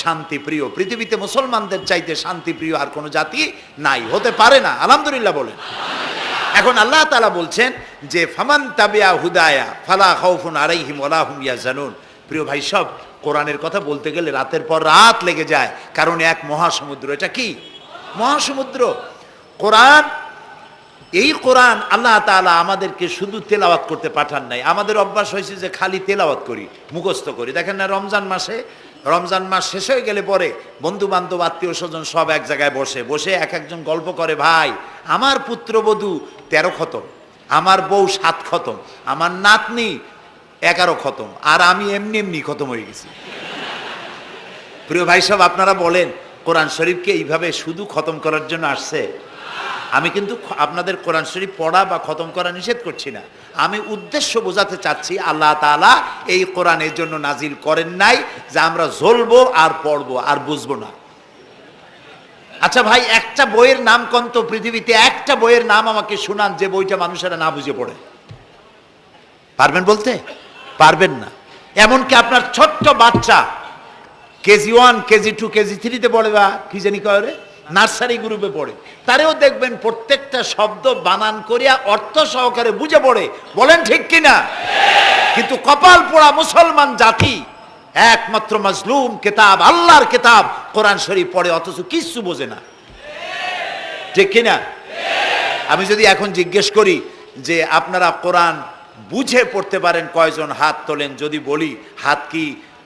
শান্তিপ্রিয়। পৃথিবীতে মুসলমানদের চাইতে শান্তিপ্রিয় আর কোনো জাতি নাই, হতে পারে না। আলহামদুলিল্লাহ বলেন। এখন আল্লাহ তাআলা বলছেন যে ফামান তাবিয়া হুদায়া ফালা খাউফুন আলাইহিম ওয়ালা হুম ইয়াহজানুন। প্রিয় ভাই সব, কোরআনের কথা বলতে গেলে রাতের পর রাত লেগে যায়, কারণ এক মহাসমুদ্র। এটা কি মহাসমুদ্র? কোরআন। এই কোরআন আল্লাহ তাআলা আমাদেরকে শুধু তেলাওয়াত করতে পাঠান নাই। আমাদের অভ্যাস হয়েছে যে খালি তেলাওয়াত করি, মুখস্থ করি। দেখেন না, রমজান মাস শেষ হয়ে গেলে পরে বন্ধু বান্ধব আত্মীয় স্বজন সব এক জায়গায় বসে এক একজন গল্প করে, ভাই আমার পুত্রবধূ 13 খতম, আমার বউ 7 খতম, আমার নাতনি 11 খতম, আর আমি এমনি খতম হয়ে গেছি। প্রিয় ভাই সব, আপনারা বলেন কোরআন শরীফকে এইভাবে শুধু খতম করার জন্য আসছে? আমি কিন্তু আপনাদের কোরআন শরীফ পড়া বা খতম করা নিষেধ করছি না। আমি উদ্দেশ্য বোঝাতে চাচ্ছি, আল্লাহ তাআলা এই কোরআনের জন্য নাজিল করেন নাই যে আমরা জ্বলবো আর পড়বো আর বুঝবো না। আচ্ছা ভাই, একটা বইয়ের নাম কোন তো পৃথিবীতে, একটা বইয়ের নাম আমাকে শুনান যে বইটা মানুষেরা না বুঝে পড়ে? পারবেন বলতে? পারবেন না। এমনকি আপনার ছোট্ট বাচ্চা কেজি 1, কেজি 2, কেজি 3-তে পড়ে, বা কি জানি কয়, নার্সারি গ্রুপে পড়ে, তারেও দেখবেন প্রত্যেকটা শব্দ বানান করিয়া অর্থ সহকারে বুঝে পড়ে। বলেন ঠিক কিনা? কিন্তু কপাল পোড়া মুসলমান জাতি একমাত্র মাজলুম কিতাব, আল্লাহর কিতাব কোরআন শরীফ পড়ে, অথচ কিছু বোঝে না। ঠিক কিনা? আমি যদি এখন জিজ্ঞেস করি যে আপনারা কোরআন বুঝে পড়তে পারেন কয়জন, হাত তোলেন। যদি বলি হাত কি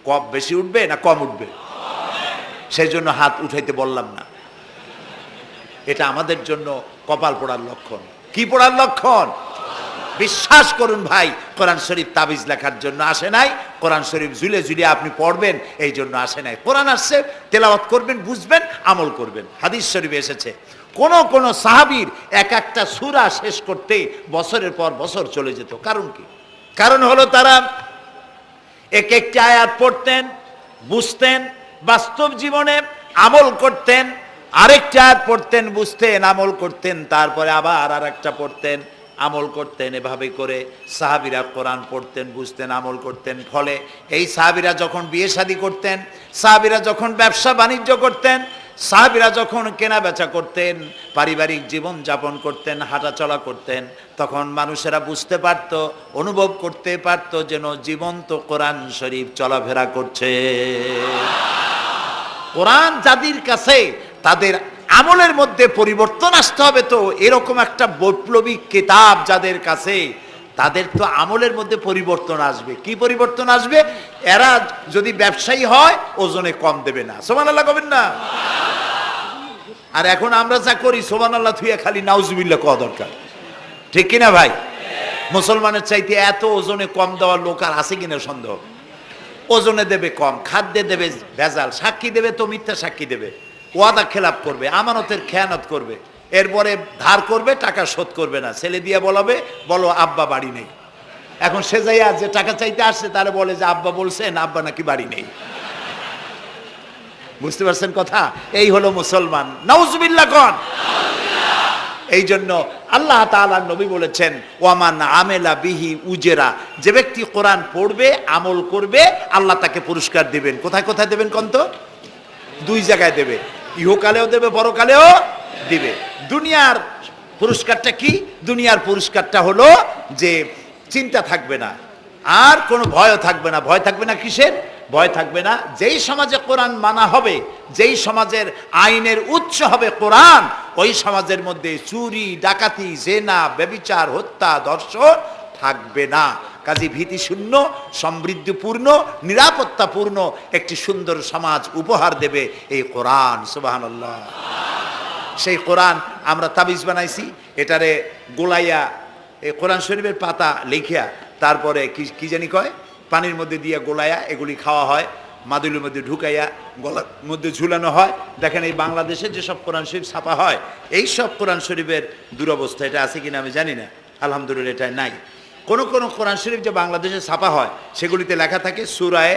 কম বেশি উঠবে না কম উঠবে? সেই জন্য হাত উঠাইতে বললাম না। এটা আমাদের জন্য কপাল পোড়ার লক্ষণ। কি পোড়ার লক্ষণ? বিশ্বাস করুন ভাই, কোরআন শরীফ তাবিজ লেখার জন্য আসে নাই, কোরআন শরীফ ঝুলে আপনি পড়বেন এই জন্য আসে নাই। কোরআন আসছে তেলাওয়াত করবেন, বুঝবেন, আমল করবেন। হাদিস শরীফে এসেছে কোন সাহাবীর এক একটা সূরা শেষ করতে বছরের পর বছর চলে যেত। কারণ কি? কারণ হলো তারা এক একটি আয়াত পড়তেন, বুঝতেন, বাস্তব জীবনে আমল করতেন, আরেকটা আয়াত পড়তেন, বুঝতেন, আমল করতেন, তারপরে আবার আরেকটা পড়তেন, আমল করতেন। এভাবে করে সাহাবীরা কোরআন পড়তেন, বুঝতেন, আমল করতেন। ফলে এই সাহাবীরা যখন বিয়ে শাদী করতেন, সাহাবীরা যখন ব্যবসা বাণিজ্য করতেন, সাহাবীরা যখন কেনা বেচা করতেন, পারিবারিক জীবন যাপন করতেন, হাঁটাচলা করতেন, তখন মানুষেরা বুঝতে পারত, অনুভব করতে পারত যেন জীবন্ত কোরআন শরীফ চলাফেরা করছে। কোরআন যাদের কাছে, তাদের আমলের মধ্যে পরিবর্তন আসতে হবে। তো এরকম একটা বৈপ্লবিক কিতাব যাদের কাছে, তাদের তো আমলের মধ্যে পরিবর্তন আসবে। কি পরিবর্তন আসবে? এরা যদি ব্যবসায়ী হয় ওজনে কম দেবে না। সুবহানাল্লাহ কবেন না? আর এখন আমরা যা করি, সুবহানাল্লাহ থুইয়া খালি নাউজুবিল্লাহ কওয়া দরকার। ঠিক কিনা ভাই? মুসলমানের চাইতে এত ওজনে কম দেওয়ার লোক আর আছে কিনা সন্দেহ। ওজনে দেবে কম, খাদ্যে দেবে ভেজাল, সাক্ষী দেবে তো মিথ্যা সাক্ষী দেবে, ওয়াদা খেলাপ করবে, আমানতের খেয়ানত করবে, এরপরে ধার করবে, টাকা শোধ করবে না, ছেলে দিয়ে বলো আব্বা বাড়ি নেই। এখন সে যাইয়া যে টাকা চাইতে আসছে তারা বলে যে আব্বা বলছেন আব্বা নাকি বাড়ি নেই। বুঝতে পারছেন কথা? এই হলো মুসলমান। নাউজুবিল্লাহ কোন। এই জন্য আল্লাহ তাআলা নবী বলেছেন, ওয়ামান আমেলা বিহি উজেরা, যে ব্যক্তি কোরআন পড়বে, আমল করবে, আল্লাহ তাকে পুরস্কার দিবেন। কোথায় কোথায় দেবেন কোন তো? 2 জায়গায় দেবে, ইহকালেও দেবে, পরকালেও দিবে। দুনিয়ার পুরস্কারটা কি? দুনিয়ার পুরস্কারটা হলো যে চিন্তা থাকবে না, আর কোনো ভয়ও থাকবে না। ভয় থাকবে না কিসের? ভয় থাকবে না যেই সমাজে কোরআন মানা হবে, যেই সমাজের আইনের উৎস হবে কোরআন, ওই সমাজের মধ্যে চুরি, ডাকাতি, জেনা, ব্যভিচার, হত্যা, ধর্ষণ থাকবে না। কাজী ভীতিশূন্য, সমৃদ্ধিপূর্ণ, নিরাপত্তাপূর্ণ একটি সুন্দর সমাজ উপহার দেবে এই কোরআন। সুবহানাল্লাহ। সেই কোরআন আমরা তাবিজ বানাইছি, এটারে গোলাইয়া, এই কোরআন শরীফের পাতা লিখিয়া, তারপরে কি জানি কয়, পানির মধ্যে দিয়ে গোলাইয়া এগুলি খাওয়া হয়, মাদুলির মধ্যে ঢুকাইয়া গলার মধ্যে ঝুলানো হয়। দেখেন এই বাংলাদেশে যেসব কোরআন শরীফ ছাপা হয়, এই সব কোরআন শরীফের দুরবস্থা। এটা আছে কিনা আমি জানি না, আলহামদুলিল্লাহ এটা নাই। কোন কোরআন শরীফ যে বাংলাদেশে ছাপা হয়, সেগুলিতে লেখা থাকে সূরায়ে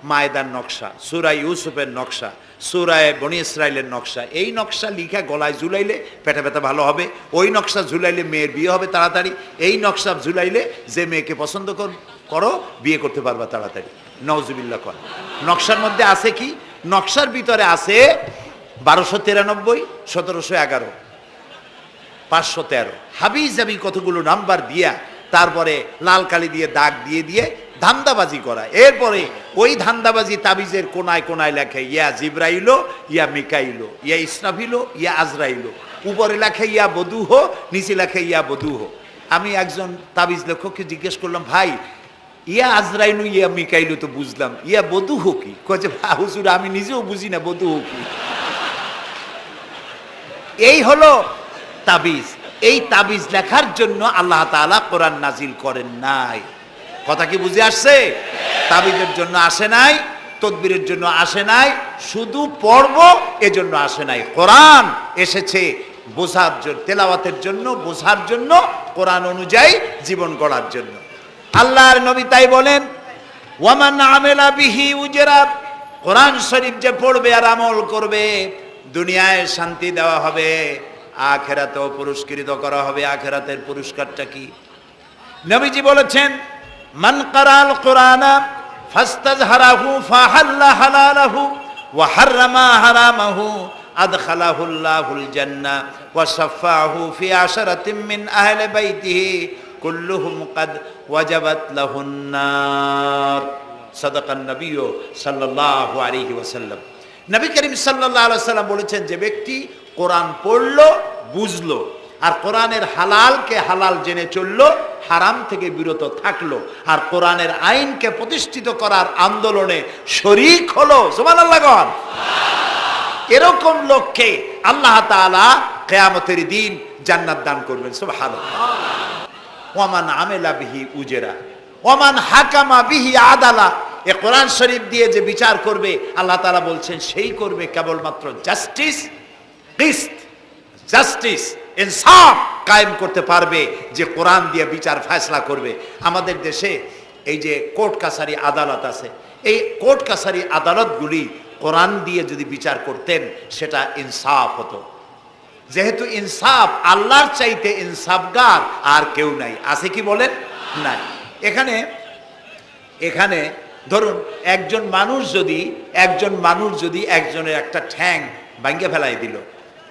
মায়েদার নকশা, সূরা ইউসুফের নকশা, সূরায়ে বনি ইসরাইলের নকশা। এই নকশা লিখা গলায় ঝুলাইলে পেটে ব্যথা ভালো হবে, ওই নকশা ঝুলাইলে মেয়ের বিয়ে হবে তাড়াতাড়ি, এই নকশা ঝুলাইলে যে মেয়েকে পছন্দ করো বিয়ে করতে পারবা তাড়াতাড়ি। নাউজুবিল্লাহ কর। নকশার মধ্যে আছে কি? নকশার ভিতরে আছে 1293, 1711, 513 হাবি জাবি কতগুলো নাম্বার দিয়া তারপরে লাল কালি দিয়ে দাগ দিয়ে দিয়ে ধান্দাবাজি করা। এরপরে ওই ধান্দাবাজি তাবিজের কোনায় কোনায় লেখে ইয়া জিব্রাইলো, ইয়া মিকাইলো, ইয়া ইসরাফিলো, ইয়া আজরাইলো। উপরে লেখে ইয়া বদুহ, নিচে লেখে ইয়া বদুহ। আমি একজন তাবিজ লেখককে জিজ্ঞেস করলাম, ভাই ইয়া আজরাইলু ইয়া মিকাইলু তো বুঝলাম, ইয়া বদুহ কি? কয়ে যে হুজুর আমি নিজেও বুঝি না বদুহ কি। এই হলো তাবিজ। এই তাবিজ লেখার জন্য আল্লাহ তাআলা কোরআন নাজিল করেন নাই। কথা কি বুঝে আসছে? তাবিজের জন্য আসে নাই, তদবিরের জন্য আসে নাই, শুধু পড়ব এজন্য আসে নাই। কোরআন এসেছে বোঝার জন্য, তেলাওয়াতের জন্য, বোঝার জন্য, কোরআন অনুযায়ী জীবন গড়ার জন্য। আল্লাহর নবী তাই বলেন, ওয়ামান আমেলা বিহি উজরা, কোরআন শরীফ যে পড়বে আর আমল করবে, দুনিয়ায় শান্তি দেওয়া হবে, আখিরাতেও পুরস্কৃত করা হবে। আখিরাতের পুরস্কারটা কি? নবীজি বলেছেন, মান কারাল কোরআনা ফাস্তাজহারাহু ফাহাল্লা হালালাহু ওয়া হাররামা হারামাহু আদখালাহুল্লাহুল জান্নাহ ওয়া শাফাআহু ফি আশরাতিন মিন আহলি বাইতিহি কুল্লুহুম কাদ ওয়াজাবাত লাহুন নার। সাদাকান নবী সাল্লাল্লাহু আলাইহি ওয়াসাল্লাম। নবী করিম সাল্লাল্লাহু আলাইহি ওয়াসাল্লাম বলেছেন, যে ব্যক্তি কোরআন পড়লো, বুঝলো, আর কোরআনের হালালকে হালাল জেনে চললো, হারাম থেকে বিরত থাকলো, আর কোরআনের আইনকে প্রতিষ্ঠিত করার আন্দোলনে শরীক হলো, সুবহানাল্লাহ গণ, এরকম লোককে আল্লাহ তাআলা কিয়ামতের দিন জান্নাত দান করবেন। সুবহানাল্লাহ। ওয়ামান আমেলা বিহি উজরা ওয়ামান হাকামা বিহি আদালা। এ কোরআন শরীফ দিয়ে যে বিচার করবে, আল্লাহ তাআলা বলছেন সেই করবে কেবলমাত্র জাস্টিস, কিসত, জাস্টিস, ইনসাফ কায়েম করতে পারবে, যে কোরআন দিয়ে বিচার ফয়সালা করবে। আমাদের দেশে এই যে কোর্ট কাছারি আদালত আছে, এই কোর্ট কাছারি আদালতগুলি কোরআন দিয়ে যদি বিচার করতেন সেটা ইনসাফ হতো। যেহেতু ইনসাফ, আল্লাহর চাইতে ইনসাফগার আর কেউ নাই। আছে কি বলেন? নাই। এখানে ধরুন একজন মানুষ যদি একজনের একটা ঠ্যাং ভাঙে ফেলাই দিল,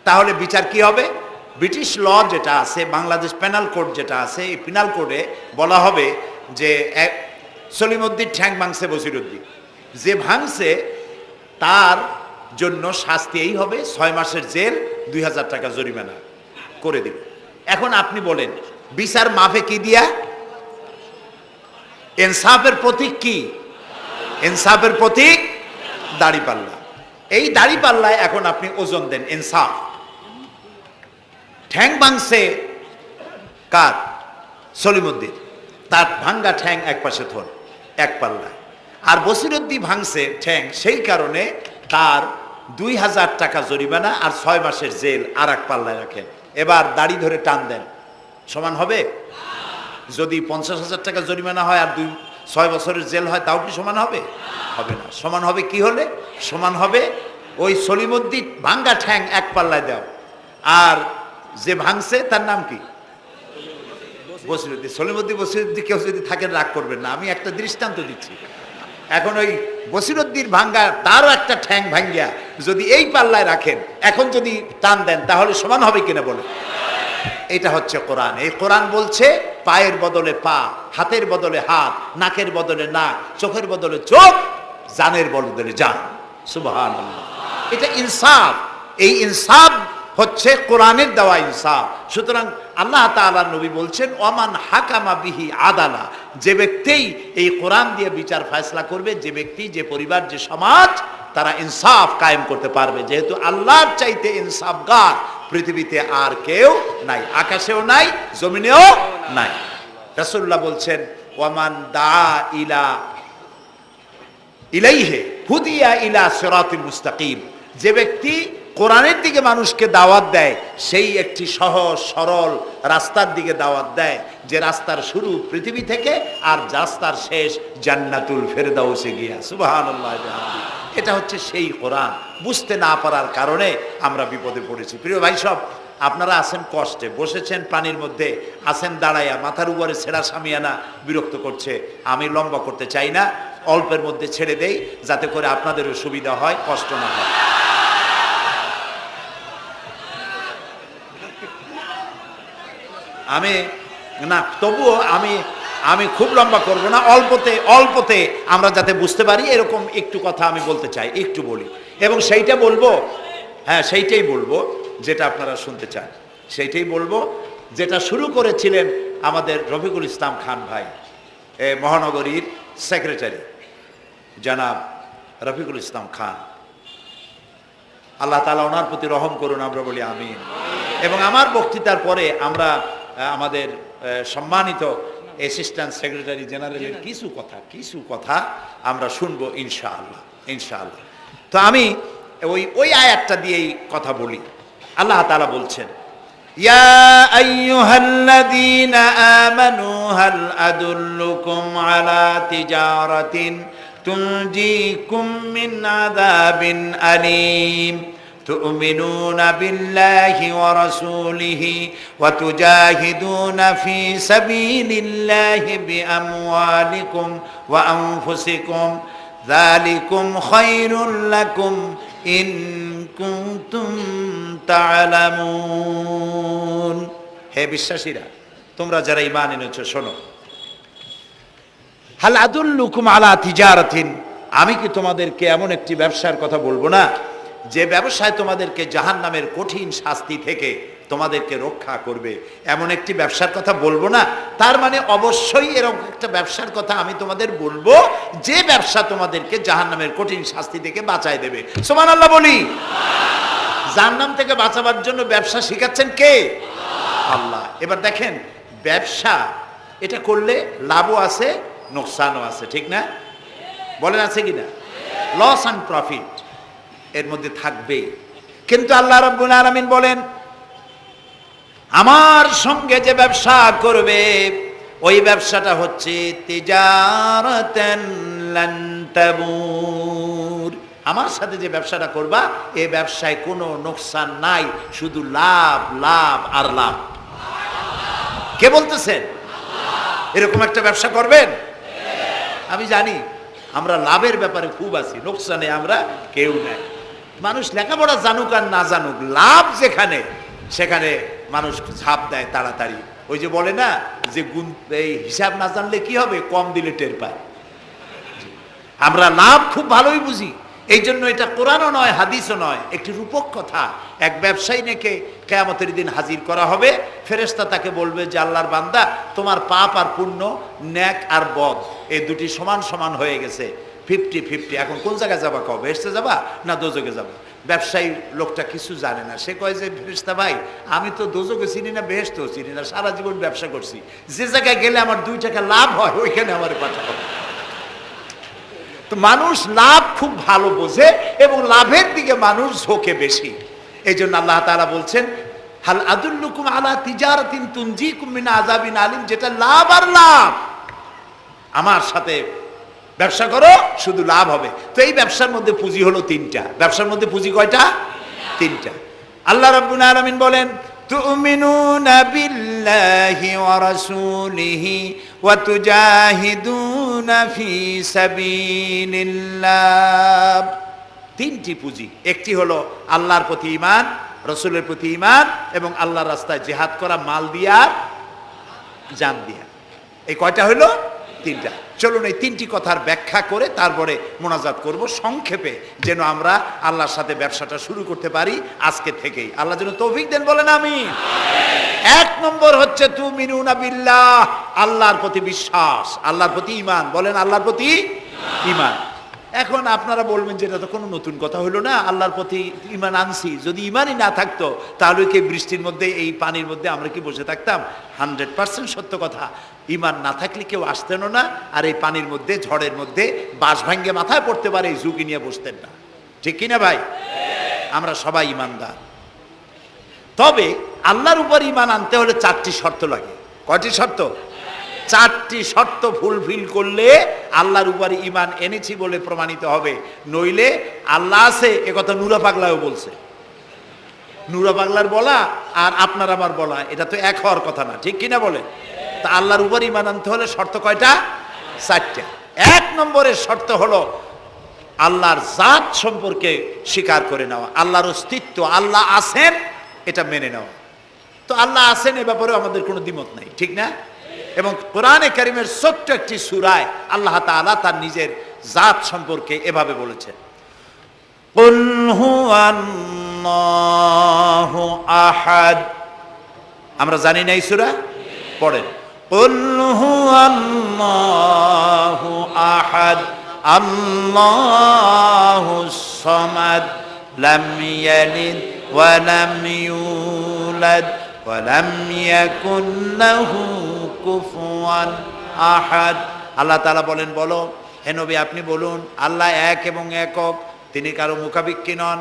তাহলে বিচার কি হবে? ব্রিটিশ ল যেটা আছে, বাংলাদেশ পেনাল কোড যেটা আছে, এই পেনাল কোডে বলা হবে যে সলিমউদ্দিন ঠ্যাং ভাঙছে বসিরউদ্দিন, যে ভাঙছে তার জন্য শাস্তি এই হবে 6 মাসের জেল, 2000 টাকা জরিমানা করে দিল। এখন আপনি বলেন বিচার মাফে কি দিয়া? ইনসাফের প্রতীক কি? ইনসাফের প্রতীক দাড়িপাল্লা। এই দাড়িপাল্লায় এখন আপনি ওজন দেন ইনসাফ। ঠ্যাং ভাঙছে কার? সলিমউদ্দিন, তার ভাঙ্গা ঠ্যাং এক পাশে থন, এক পাল্লায়। আর বসিরউদ্দিন ভাঙছে ঠ্যাং, সেই কারণে তার 2000 টাকা জরিমানা আর 6 মাসের জেল আর এক পাল্লায় রাখেন। এবার দাড়ি ধরে টান দেন, সমান হবে? যদি 50,000 টাকা জরিমানা হয় আর 6 বছরের জেল হয়, তাও কি সমান হবে? হবে না। সমান হবে কি হলে? সমান হবে ওই সলিমউদ্দিন ভাঙ্গা ঠ্যাং এক পাল্লায় দাও, আর যে ভাঙছে তার নাম কি? বসিরউদ্দিন। বসিরউদ্দিন কেউ যদি থাকেন রাগ করবেন না, আমি একটা দৃষ্টান্ত দিচ্ছি। এখন ওই বসিরউদ্দিন ভাঙ্গা, তারও একটা ঠ্যাং ভাঙ্গিয়া যদি এই পাল্লায় রাখেন, এখন যদি টান দেন, তাহলে সমান হবে কিনা বলে? এটা হচ্ছে কোরআন। এই কোরআন বলছে পায়ের বদলে পা, হাতের বদলে হাত, নাকের বদলে নাক, চোখের বদলে চোখ, জানের বদলে জান। সুবহানাল্লাহ। এটা ইনসাফ। এই ইনসাফ হচ্ছে কোরআনের দেওয়া ইনসাফ। সুতরাং আল্লাহ তাআলা নবী বলছেন, ওমান হাকামা বিহি আদালা, যে ব্যক্তি এই কোরআন দিয়ে বিচার ফয়সালা করবে, যে ব্যক্তি, যে পরিবার, যে সমাজ, তারা ইনসাফ কায়েম করতে পারবে। যেহেতু আল্লাহর চাইতে ইনসাফগার পৃথিবীতে আর কেউ নাই, আকাশেও নাই, জমিনেও নাই। রাসূলুল্লাহ বলছেন, ওয়ামান দা ইলাইহি হুদিয়া ইলা সিরাতিল মুস্তাকিম, যে ব্যক্তি কোরআনের দিকে মানুষকে দাওয়াত দেয়, সেই একটি সহজ সরল রাস্তার দিকে দাওয়াত দেয়, যে রাস্তার শুরু পৃথিবী থেকে আর রাস্তার শেষ জান্নাতুল ফেরদাউসে গিয়া। সুবহানাল্লাহ। এটা হচ্ছে সেই কোরআন। বুঝতে না পারার কারণে আমরা বিপদে পড়েছি। প্রিয় ভাই সব, আপনারা আছেন কষ্টে, বসেছেন পানির মধ্যে, আছেন দাঁড়াইয়া, মাথার উপরে ছেঁড়া সামিয়ানা বিরক্ত করছে। আমি লম্বা করতে চাই না। অল্পের মধ্যে ছেড়ে দেই, যাতে করে আপনাদেরও সুবিধা হয়, কষ্ট না হয়। আমি না, তবুও আমি খুব লম্বা করব না, অল্পতে আমরা যাতে বুঝতে পারি এরকম একটু কথা আমি বলতে চাই, একটু বলি, এবং সেইটা বলবো, হ্যাঁ সেইটাই বলবো যেটা আপনারা শুনতে চান, সেইটাই বলবো যেটা শুরু করেছিলেন আমাদের রফিকুল ইসলাম খান ভাই, মহানগরীর সেক্রেটারি জনাব রফিকুল ইসলাম খান। আল্লাহ তাআলা ওনার প্রতি রহম করুন, আমরা বলি আমিন। এবং আমার বক্তৃতার পরে আমরা আমাদের সম্মানিত অ্যাসিস্ট্যান্ট সেক্রেটারি জেনারেলের কিছু কথা আমরা শুনবো ইনশাআল্লাহ। তো আমি ওই আয়াতটা দিয়েই কথা বলি। আল্লাহ তাআলা বলছেন, ইয়া আইয়ুহাল্লাযীনা আমানু হাল আদুল্লুকুম আলা তিজারাতিন তুনজিকুম মিন আযাবিন আলীম تؤمنون بالله ورسوله وتجاهدون في سبيل الله بأموالكم وأنفسكم ذلكم خير لكم إن كنتم تعلمون। হে বিশ্বাসীরা, তোমরা যারা ঈমান এনেছো শোনো, হাল আদুল্লুকুম আলা তিজারাতিন, আমি কি তোমাদেরকে এমন একটি ব্যবসার কথা বলবো না যে ব্যবসায় তোমাদেরকে জাহান্নামের কঠিন শাস্তি থেকে তোমাদেরকে রক্ষা করবে, এমন একটি ব্যবসার কথা বলবো না? তার মানে অবশ্যই এরকম একটা ব্যবসার কথা আমি তোমাদের বলবো যে ব্যবসা তোমাদেরকে জাহান্নামের কঠিন শাস্তি থেকে বাঁচায় দেবে। সুবহানাল্লাহ বলি। জাহান্নাম থেকে বাঁচাবার জন্য ব্যবসা শিখাচ্ছেন কে? আল্লাহ। এবার দেখেন, ব্যবসা এটা করলে লাভও আছে, নোকসানও আছে, ঠিক না? বলেন আছে কিনা? লস অ্যান্ড প্রফিট এর মধ্যে থাকবেই। কিন্তু আল্লাহ রাব্বুল আলামিন বলেন, আমার সঙ্গে যে ব্যবসা করবে ওই ব্যবসাটা হচ্ছে তিজারাতান লান তাবুর। আমার সাথে যে ব্যবসাটা করবা এই ব্যবসায় কোনো নোকসান নাই, শুধু লাভ লাভ আর লাভ। কে বলতেছেন? এরকম একটা ব্যবসা করবেন? আমি জানি আমরা লাভের ব্যাপারে খুব আছি, নোকসানে আমরা কেউ নাই। মানুষ লেখাপড়া জানুক আর না জানুক, লাভ যেখানে সেখানে মানুষ ঝাঁপ দেয় তাড়াতাড়ি। ওই যে বলে না যে এই হিসাব না জানলে কি হবে, কম দিলে টের পায়। আমরা লাভ খুব ভালোই বুঝি, এই জন্য এটা কোরআনও নয় হাদিসও নয়, একটি রূপক কথা। এক ব্যবসায়ী নেকে কিয়ামতের দিন হাজির করা হবে, ফেরেশতা তাকে বলবে যে আল্লাহর বান্দা, তোমার পাপ আর পুণ্য, ন্যাক আর বদ এই দুটি সমান সমান হয়ে গেছে, 50-50, এখন কোন জায়গায় যাবা? কও বেহেশতে যাবা না দোজখে যাবা? ব্যবসায়ী লোকটা কিছু জানে না, সে কয় যে ফেরেশতা ভাই, আমি তো দোজখে চিনি না, বেহেশতেও চিনি না, সারা জীবন ব্যবসা করছি, যে জায়গায় গেলে আমার 2 টাকা লাভ হয় ওইখানে আমার পাঠাবো। তো মানুষ লাভ খুব ভালো বোঝে এবং লাভের দিকে মানুষ ঝোঁকে বেশি। এই জন্য আল্লাহ তাআলা বলছেন, হাল আদুল্লুকুম আলা তিজারাতিন তুনজিকুম মিন আযাবিন আলিম, যেটা লাভ আর লাভ। আমার সাথে ব্যবসা করো, শুধু লাভ হবে। তো এই ব্যবসার মধ্যে পুঁজি হলো 3টা। ব্যবসার মধ্যে পুঁজি কয়টা? 3টা। আল্লাহ রাব্বুল আলামিন বলেন, তুমিনুনা বিল্লাহি ওয়া রাসূলিহি ওয়া তুজাহিদুনা ফি সাবিলিল্লাহ। 3টি পুঁজি। একটি হলো আল্লাহর প্রতি ঈমান, রাসূলের প্রতি ঈমান এবং আল্লাহর রাস্তায় জিহাদ করা, মাল দিয়া জান দিয়া। এই কয়টা হলো? 3টা। চলুন এই 3টি কথার ব্যাখ্যা করে তারপরে মোনাজাত করব সংক্ষেপে, যেন আমরা আল্লাহর সাথে ব্যবসাটা শুরু করতে পারি আজকে থেকেই। আল্লাহ যেন তৌফিক দেন, বলেন আমিন। 1 নম্বর হচ্ছে তুমিনুনা বিল্লাহ, আল্লাহর প্রতি বিশ্বাস, আল্লাহর প্রতি ঈমান। বলেন আল্লাহর প্রতি ঈমান। এখন আপনারা বলবেন যে এটা তো কোনো নতুন কথা হলো না, আল্লাহর প্রতি ঈমান আনছি, যদি ঈমানই না থাকতো তাহলে কি বৃষ্টির মধ্যে এই পানির মধ্যে আমরা কি বসে থাকতাম? 100% সত্য কথা। ঈমান না থাকলে কেউ আসতেন না, আর এই পানির মধ্যে, ঝড়ের মধ্যে বাঁশ ভাঙ্গে মাথায় পড়তে পারে এই ঝুঁকি নিয়ে বসতেন না, ঠিক কিনা ভাই? আমরা সবাই ঈমানদার। তবে আল্লাহর উপর ঈমান আনতে হলে 4টি শর্ত লাগে। কয়টি শর্ত? 4টি শর্ত ফুলফিল করলে আল্লাহর উপর ঈমান এনেছি বলে প্রমাণিত হবে, নইলে আল্লাহ আছে একথা নুরা পাগলাও বলছে। নুরা পাগলার বলা আর আপনার আমার বলা এটা তো এক হওয়ার কথা না, ঠিক কিনা বলে? তা আল্লাহর উপর ঈমান আনতে হলে শর্ত কয়টা? 4টা। এক নম্বরের শর্ত হলো আল্লাহর জাত সম্পর্কে স্বীকার করে নেওয়া, আল্লাহর অস্তিত্ব, আল্লাহ আছেন এটা মেনে নেওয়া। তো আল্লাহ আছেন এ ব্যাপারে আমাদের কোনো দ্বিমত নাই, ঠিক না? এবং কোরআনে কারিমের ছোট্ট একটি সূরায় আল্লাহ তাআলা তার নিজের জাত সম্পর্কে এভাবে বলেছেন, কুল হুয়াল্লাহু আহাদ। আমরা জানি না এই সূরা? পড়েন, কুল হুয়াল্লাহু আহাদ আল্লাহুস সামাদ লাম ইয়ালিদ ওয়া লাম ইউলাদ ওয়া লাম ইয়াকুন লাহু কুফুয়ান আহাদ। আল্লাহ তাআলা বলেন, বলো হে নবী আপনি বলুন, আল্লাহ এক এবং একক, তিনি কারো মুখাপেক্ষী নন,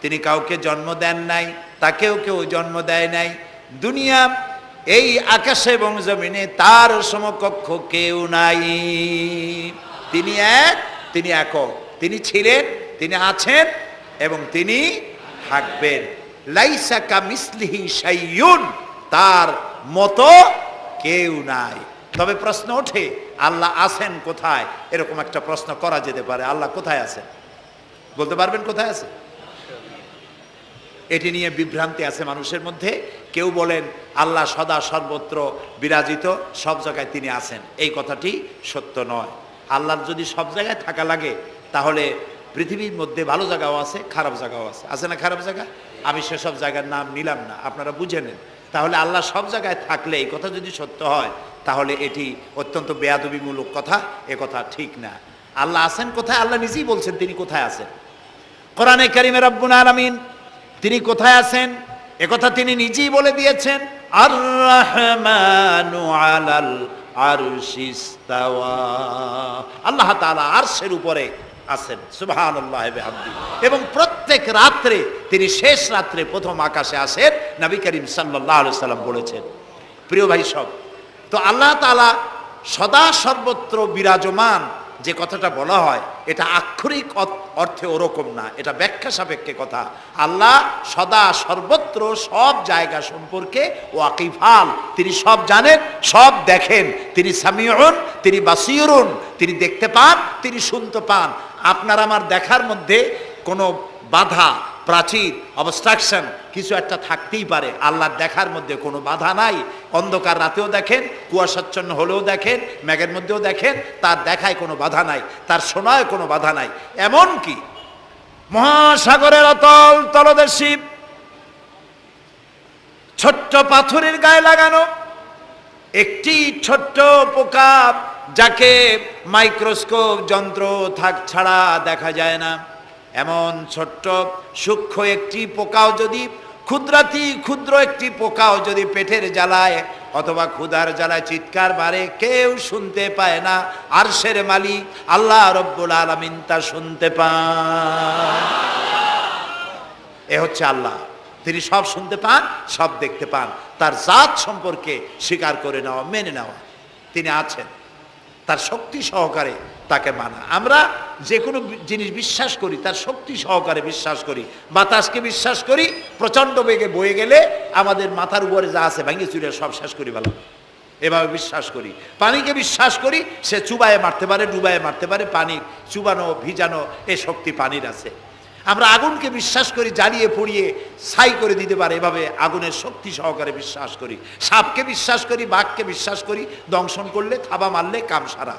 তিনি কাউকে জন্ম দেন নাই, তাকেও কেউ জন্ম দেয় নাই। দুনিয়া এই আকাশে এবং জমিনে তার সমকক্ষ কেউ নাই। তিনি এক, তিনি একক, তিনি ছিলেন, তিনি আছেন এবং তিনি থাকবেন। লাইসা কামিসলিহি শাইউন, তার মতো কেউ নাই। তবে প্রশ্ন ওঠে আল্লাহ আছেন কোথায়? এরকম একটা প্রশ্ন করা যেতে পারে, আল্লাহ কোথায় আছেন? বলতে পারবেন কোথায় আছে? এটি নিয়ে বিভ্রান্তি আছে মানুষের মধ্যে। কেউ বলেন আল্লাহ সদা সর্বত্র বিরাজিত, সব জায়গায় তিনি আছেন। এই কথাটি সত্য নয়। আল্লাহর যদি সব জায়গায় থাকা লাগে তাহলে পৃথিবীর মধ্যে ভালো জায়গাও আছে, খারাপ জায়গাও আছে। আছে না খারাপ জায়গা? আমি সেসব জায়গার নাম নিলাম না, আপনারা বুঝে নেন। তাহলে আল্লাহ সব জায়গায় থাকলে এই কথা যদি সত্য হয় তাহলে এটি অত্যন্ত বেয়াদবিমূলক কথা, এ কথা ঠিক না। আল্লাহ আছেন কোথায়? আল্লাহ নিজেই বলছেন তিনি কোথায় আছেন। কোরআনে কারিমে রব্বুল আলামিন তিনি কোথায় আছেন একথা তিনি নিজেই বলে দিয়েছেন, আর রহমানু আলাল আরশিস তাওয়া। আল্লাহ তাআলা আরশের উপরে আছেন, সুবহানাল্লাহি ওয়া বিহামদিহি। এবং প্রত্যেক রাত্রে তিনি শেষ রাত্রে প্রথম আকাশে আসেন, নবী করিম সাল্লাল্লাহু আলাইহি সাল্লাম বলেছেন। প্রিয় ভাই সব, তো আল্লাহ তাআলা সদা সর্বত্র বিরাজমান যে কথাটা বলা হয় এটা আক্ষরিক অর্থে ওরকম না, এটা ব্যাখ্যা সাপেক্ষে কথা। আল্লাহ সদা সর্বত্র সব জায়গা সম্পর্কে ওয়াকিফাল, তিনি সব জানেন, সব দেখেন। তিনি সামিউন, তিনি বাসিরুন, তিনি দেখতে পান, তিনি শুনতে পান। আপনার আমার দেখার মধ্যে কোনো বাধা, প্রাচীর, অবস্ট্রাকশন কিছু একটা থাকতেই পারে। আল্লাহর দেখার মধ্যে কোনো বাধা নাই। অন্ধকার রাতেও দেখেন, কুয়াশাচ্ছন্ন হলেও দেখেন, মেঘের মধ্যেও দেখেন, তার দেখায় কোনো বাধা নাই, তার শোনায় কোনো বাধা নাই। এমনকি মহাসাগরের অতল তলদেশে ছোট্ট পাথরের গায়ে লাগানো একটি ছোট্ট পোকা, যাকে মাইক্রোস্কোপ যন্ত্র ছাড়া দেখা যায় না, এমন ছোট্ট সূক্ষ্ম একটি পোকাও যদি, ক্ষুদ্র একটি পোকাও যদি পেটের জ্বালায় অথবা ক্ষুধার জ্বালায় চিৎকার মারে, কেউ শুনতে পায় না। আরশের মালিক আল্লাহ রব্বুল আলামিন তা শুনতে পান। এ হচ্ছে আল্লাহ, তিনি সব শুনতে পান, সব দেখতে পান। তার জাত সম্পর্কে স্বীকার করে নেওয়া, মেনে নেওয়া, তিনি আছেন, তার শক্তি সহকারে তাকে মানা। আমরা যে কোনো জিনিস বিশ্বাস করি তার শক্তি সহকারে বিশ্বাস করি। বাতাসকে বিশ্বাস করি, প্রচণ্ড বেগে বয়ে গেলে আমাদের মাথার উপরে যা আছে ভেঙে চুরে সব শেষ করি ভালো, এভাবে বিশ্বাস করি। পানিকে বিশ্বাস করি, সে চুবায়ে মারতে পারে, ডুবায়ে মারতে পারে। পানির চুবানো ভিজানো এ শক্তি পানির আছে। আমরা আগুনকে বিশ্বাস করি, জ্বালিয়ে পুড়িয়ে ছাই করে দিতে পারে, এভাবে আগুনের শক্তি সহকারে বিশ্বাস করি। সাপকে বিশ্বাস করি, বাঘকে বিশ্বাস করি, দংশন করলে, থাবা মারলে কাম সারা।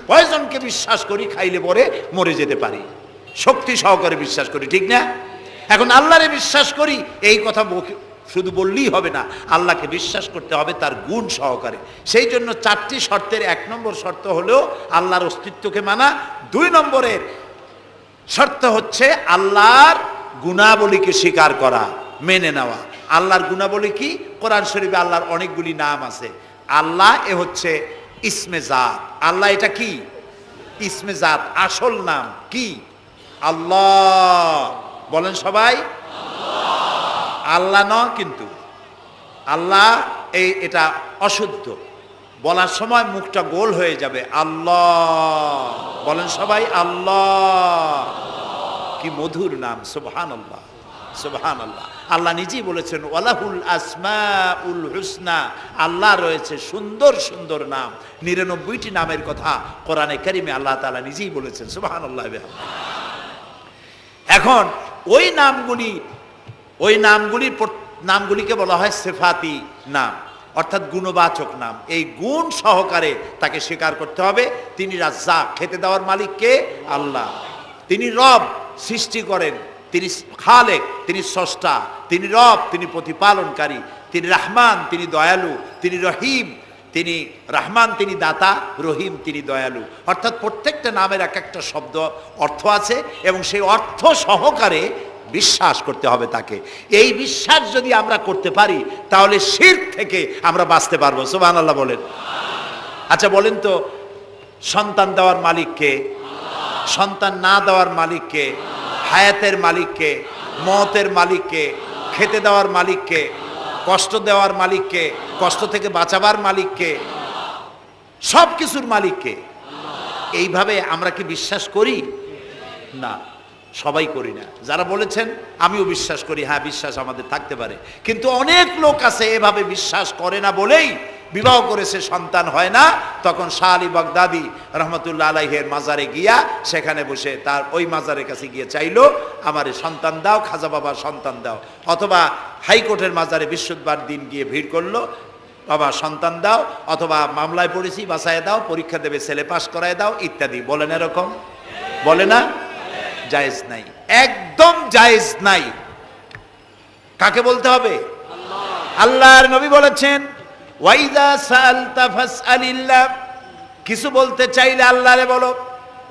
পয়জনকে বিশ্বাস করি, খাইলে পরে মরে যেতে পারি, শক্তি সহকারে বিশ্বাস করি, ঠিক না? এখন আল্লাহরে বিশ্বাস করি, এই কথা শুধু বললেই হবে না, আল্লাহকে বিশ্বাস করতে হবে তার গুণ সহকারে। সেই জন্য 4টি শর্তের 1 নম্বর শর্ত হলো আল্লাহর অস্তিত্বকে মানা। 2 নম্বরের শর্ত হচ্ছে আল্লাহর গুণাবলীকে স্বীকার করা, মেনে নেওয়া। আল্লাহর গুণাবলী কি? কোরআন শরীফে আল্লাহর অনেকগুলি নাম আছে। আল্লাহ এ হচ্ছে ইসমে জাত। আল্লাহ এটা কি? ইসমে জাত, আসল নাম কি? আল্লাহ। বলেন সবাই আল্লাহ। ন কিন্তু আল্লাহ এটা অশুদ্ধ, বলার সময় মুখটা গোল হয়ে যাবে। আল্লাহ বলেন সবাই আল্লাহ। কি মধুর নাম, সুবহানাল্লাহ। সুবহানাল্লাহ। আল্লাহ নিজেই বলেছেন ওয়ালাহুল আসমাউল হুসনা, আল্লাহ রয়েছে সুন্দর সুন্দর নাম। 99টি নামের কথা কোরআনে কারিমে আল্লাহ তাআলা নিজেই বলেছেন। সুবহানাল্লাহ। এখন ওই নামগুলিকে বলা হয় সিফাতি নাম, অর্থাৎ গুণবাচক নাম। এই গুণ সহকারে তাকে স্বীকার করতে হবে। তিনি রাজ্জাক, খেতে দেওয়ার মালিক কে? আল্লাহ। তিনি রব, সৃষ্টি করেন। তিনি খালেক, তিনি স্রষ্টা। তিনি রব, তিনি প্রতিপালনকারী। তিনি রহমান, তিনি দয়ালু। তিনি রহিম, তিনি রহমান, তিনি দাতা। রহিম, তিনি দয়ালু। অর্থাৎ প্রত্যেকটা নামের এক একটা শব্দ অর্থ আছে এবং সেই অর্থ সহকারে বিশ্বাস করতে হবে তাকে। এই বিশ্বাস যদি আমরা করতে পারি তাহলে শিরক থেকে আমরা বাঁচতে পারবো। সুবহানাল্লাহ বলেন। আচ্ছা বলেন তো, সন্তান দেওয়ার মালিক কে? সন্তান না দেওয়ার মালিক কে? হায়াতের মালিক কে? মওতের মালিক কে? খেতে দেওয়ার মালিক কে? কষ্ট দেওয়ার মালিক কে? কষ্ট থেকে বাঁচাবার মালিক কে? সব কিছুর মালিক কে? এইভাবে আমরা কি বিশ্বাস করি? না, সবাই করি না। যারা বলেছেন আমিও বিশ্বাস করি, হ্যাঁ বিশ্বাস আমাদের থাকতে পারে, কিন্তু অনেক লোক আছে এভাবে বিশ্বাস করে না বলেই বিবাহ করেছে, সন্তান হয় না। তখন শাহ আলী বাগদাদি রহমতুল্লাহ আলাইহের মাজারে গিয়া সেখানে বসে তার ওই মাজারের কাছে গিয়ে চাইলো আমারে সন্তান দাও, খাজা বাবা সন্তান দাও। অথবা হাইকোর্টের মাজারে বৃহস্পতিবার দিন গিয়ে ভিড় করলো, বাবা সন্তান দাও, অথবা মামলায় পড়েছি বাঁচায় দাও, পরীক্ষা দেবে ছেলে পাশ করায় দাও ইত্যাদি। বলেন এরকম? বলে না? জায়েজ নাই, একদম জায়েজ নাই। কাকে বলতে হবে? আল্লাহর নবী বলেছেন ওয়াইদা সাআলতা ফাসআলিল্লাহ, কিছু বলতে চাইলে আল্লাহরে বলো।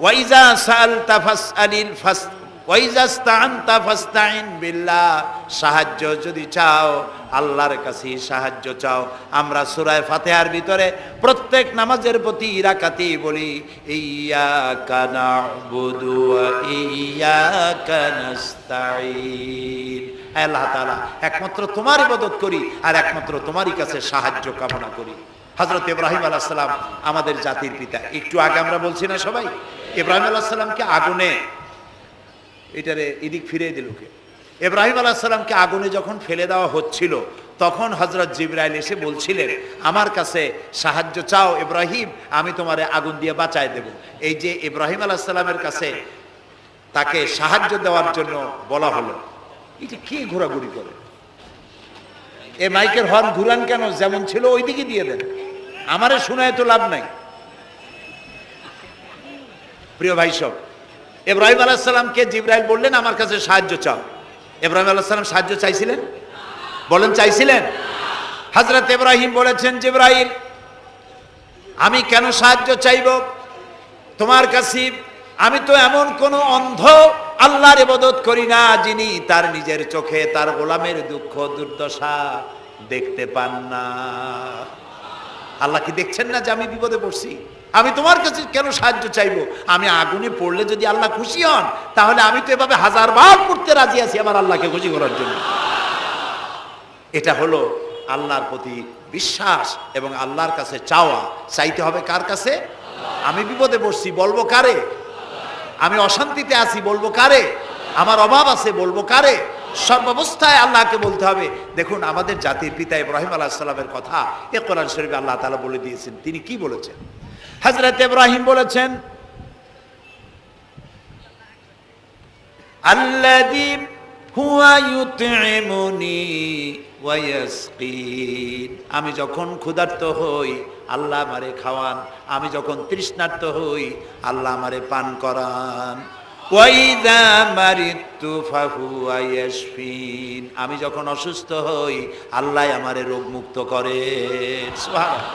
ওয়াইজা সাআলতা ফাসআলিল ফাস ওয়াইজা ইসতাআনতা ফাসতাইন বিল্লাহ, সাহায্য যদি চাও আল্লাহর কাছে সাহায্য চাও। আমরা সূরা ফাতিহার ভিতরে প্রত্যেক নামাজের প্রতি রাকাতেই বলি ইয়্যাকা না'বুদু ওয়া ইয়্যাকা নাস্তাঈন। আল্লাহ তাআলা একমাত্র তোমার ইবাদত করি আর একমাত্র তোমারই কাছে সাহায্য কামনা করি। হযরত ইব্রাহিম আলাইহিস সালাম আমাদের জাতির পিতা। একটু আগে আমরা বলছি না সবাই, ইব্রাহিম আলাইহিস সালামকে আগুনে, এটারে এদিক ফিরে দিল কে? ইব্রাহিম আলাইহিস সালামকে আগুনে যখন ফেলে দেওয়া হচ্ছিল তখন হযরত জিবরাইল এসে বলছিলেন আমার কাছে সাহায্য চাও ইব্রাহিম, আমি তোমারে আগুন দিয়ে বাঁচায় দেব। এই যে ইব্রাহিম আলাইহিস সালামের কাছে তাকে সাহায্য দেওয়ার জন্য বলা হলো, এটা কি ঘোরাঘুরি করে? এ মাইকের হর্ন ঘুরান কেন? যেমন ছিল ওই দিকে দিয়ে দেন, আমারে শোনায় তো লাভ নাই। প্রিয় ভাই সব, ইব্রাহিম আলাইহিস সালামকে জিবরাইল বললেন আমার কাছে সাহায্য চাও। ইব্রাহিম আলাইহিস সালাম সাহায্য চাইছিলেন? বলেন চাইছিলেন? হযরত ইব্রাহিম বলেছেন জিবরাইল আমি কেন সাহায্য চাইব তোমার কাছে? আমি তো এমন কোন অন্ধ আল্লাহর ইবাদত করি না যিনি তার নিজের চোখে তার গোলামের দুঃখ দুর্দশা দেখতে পান না। আল্লাহ কি দেখছেন না যে আমি বিপদে পড়ছি? আমি তোমার কাছে কেন সাহায্য চাইবো? আমি আগুনে পড়লে যদি আল্লাহ খুশি হন তাহলে আমি তো এভাবে হাজারবার পড়তে রাজি আছি আমার আল্লাহকে খুশি করার জন্য। এটা হলো আল্লাহর প্রতি বিশ্বাস এবং আল্লাহর কাছে চাওয়া। চাইতে হবে কার কাছে? আমি বিপদে পড়ছি বলবো কারে? আমি অশান্তিতে আছি বলবো কারে? আমার অভাব আছে বলবো কারে? সর্বাবস্থায় আল্লাহকে বলতে হবে। দেখুন আমাদের জাতির পিতা ইব্রাহিম আলাইহিস সালামের কথা এ কোরআন শরীফে আল্লাহ তাআলা বলে দিয়েছেন। তিনি কি বলেছেন? হযরত ইব্রাহিম বলেছেন আল্লাযী হুয়া ইউতঈমুনি ওয়া ইয়াসকিন, আমি যখন ক্ষুধার্ত হই আল্লাহ আমারে খাওয়ান, আমি যখন তৃষ্ণার্ত হই আল্লাহ আমারে পান করান। ওয়া ইযা মারিতু ফাহুয়া ইয়াশফিন, আমি যখন অসুস্থ হই আল্লাহ আমারে রোগ মুক্ত করেন। সুবহানাল্লাহ।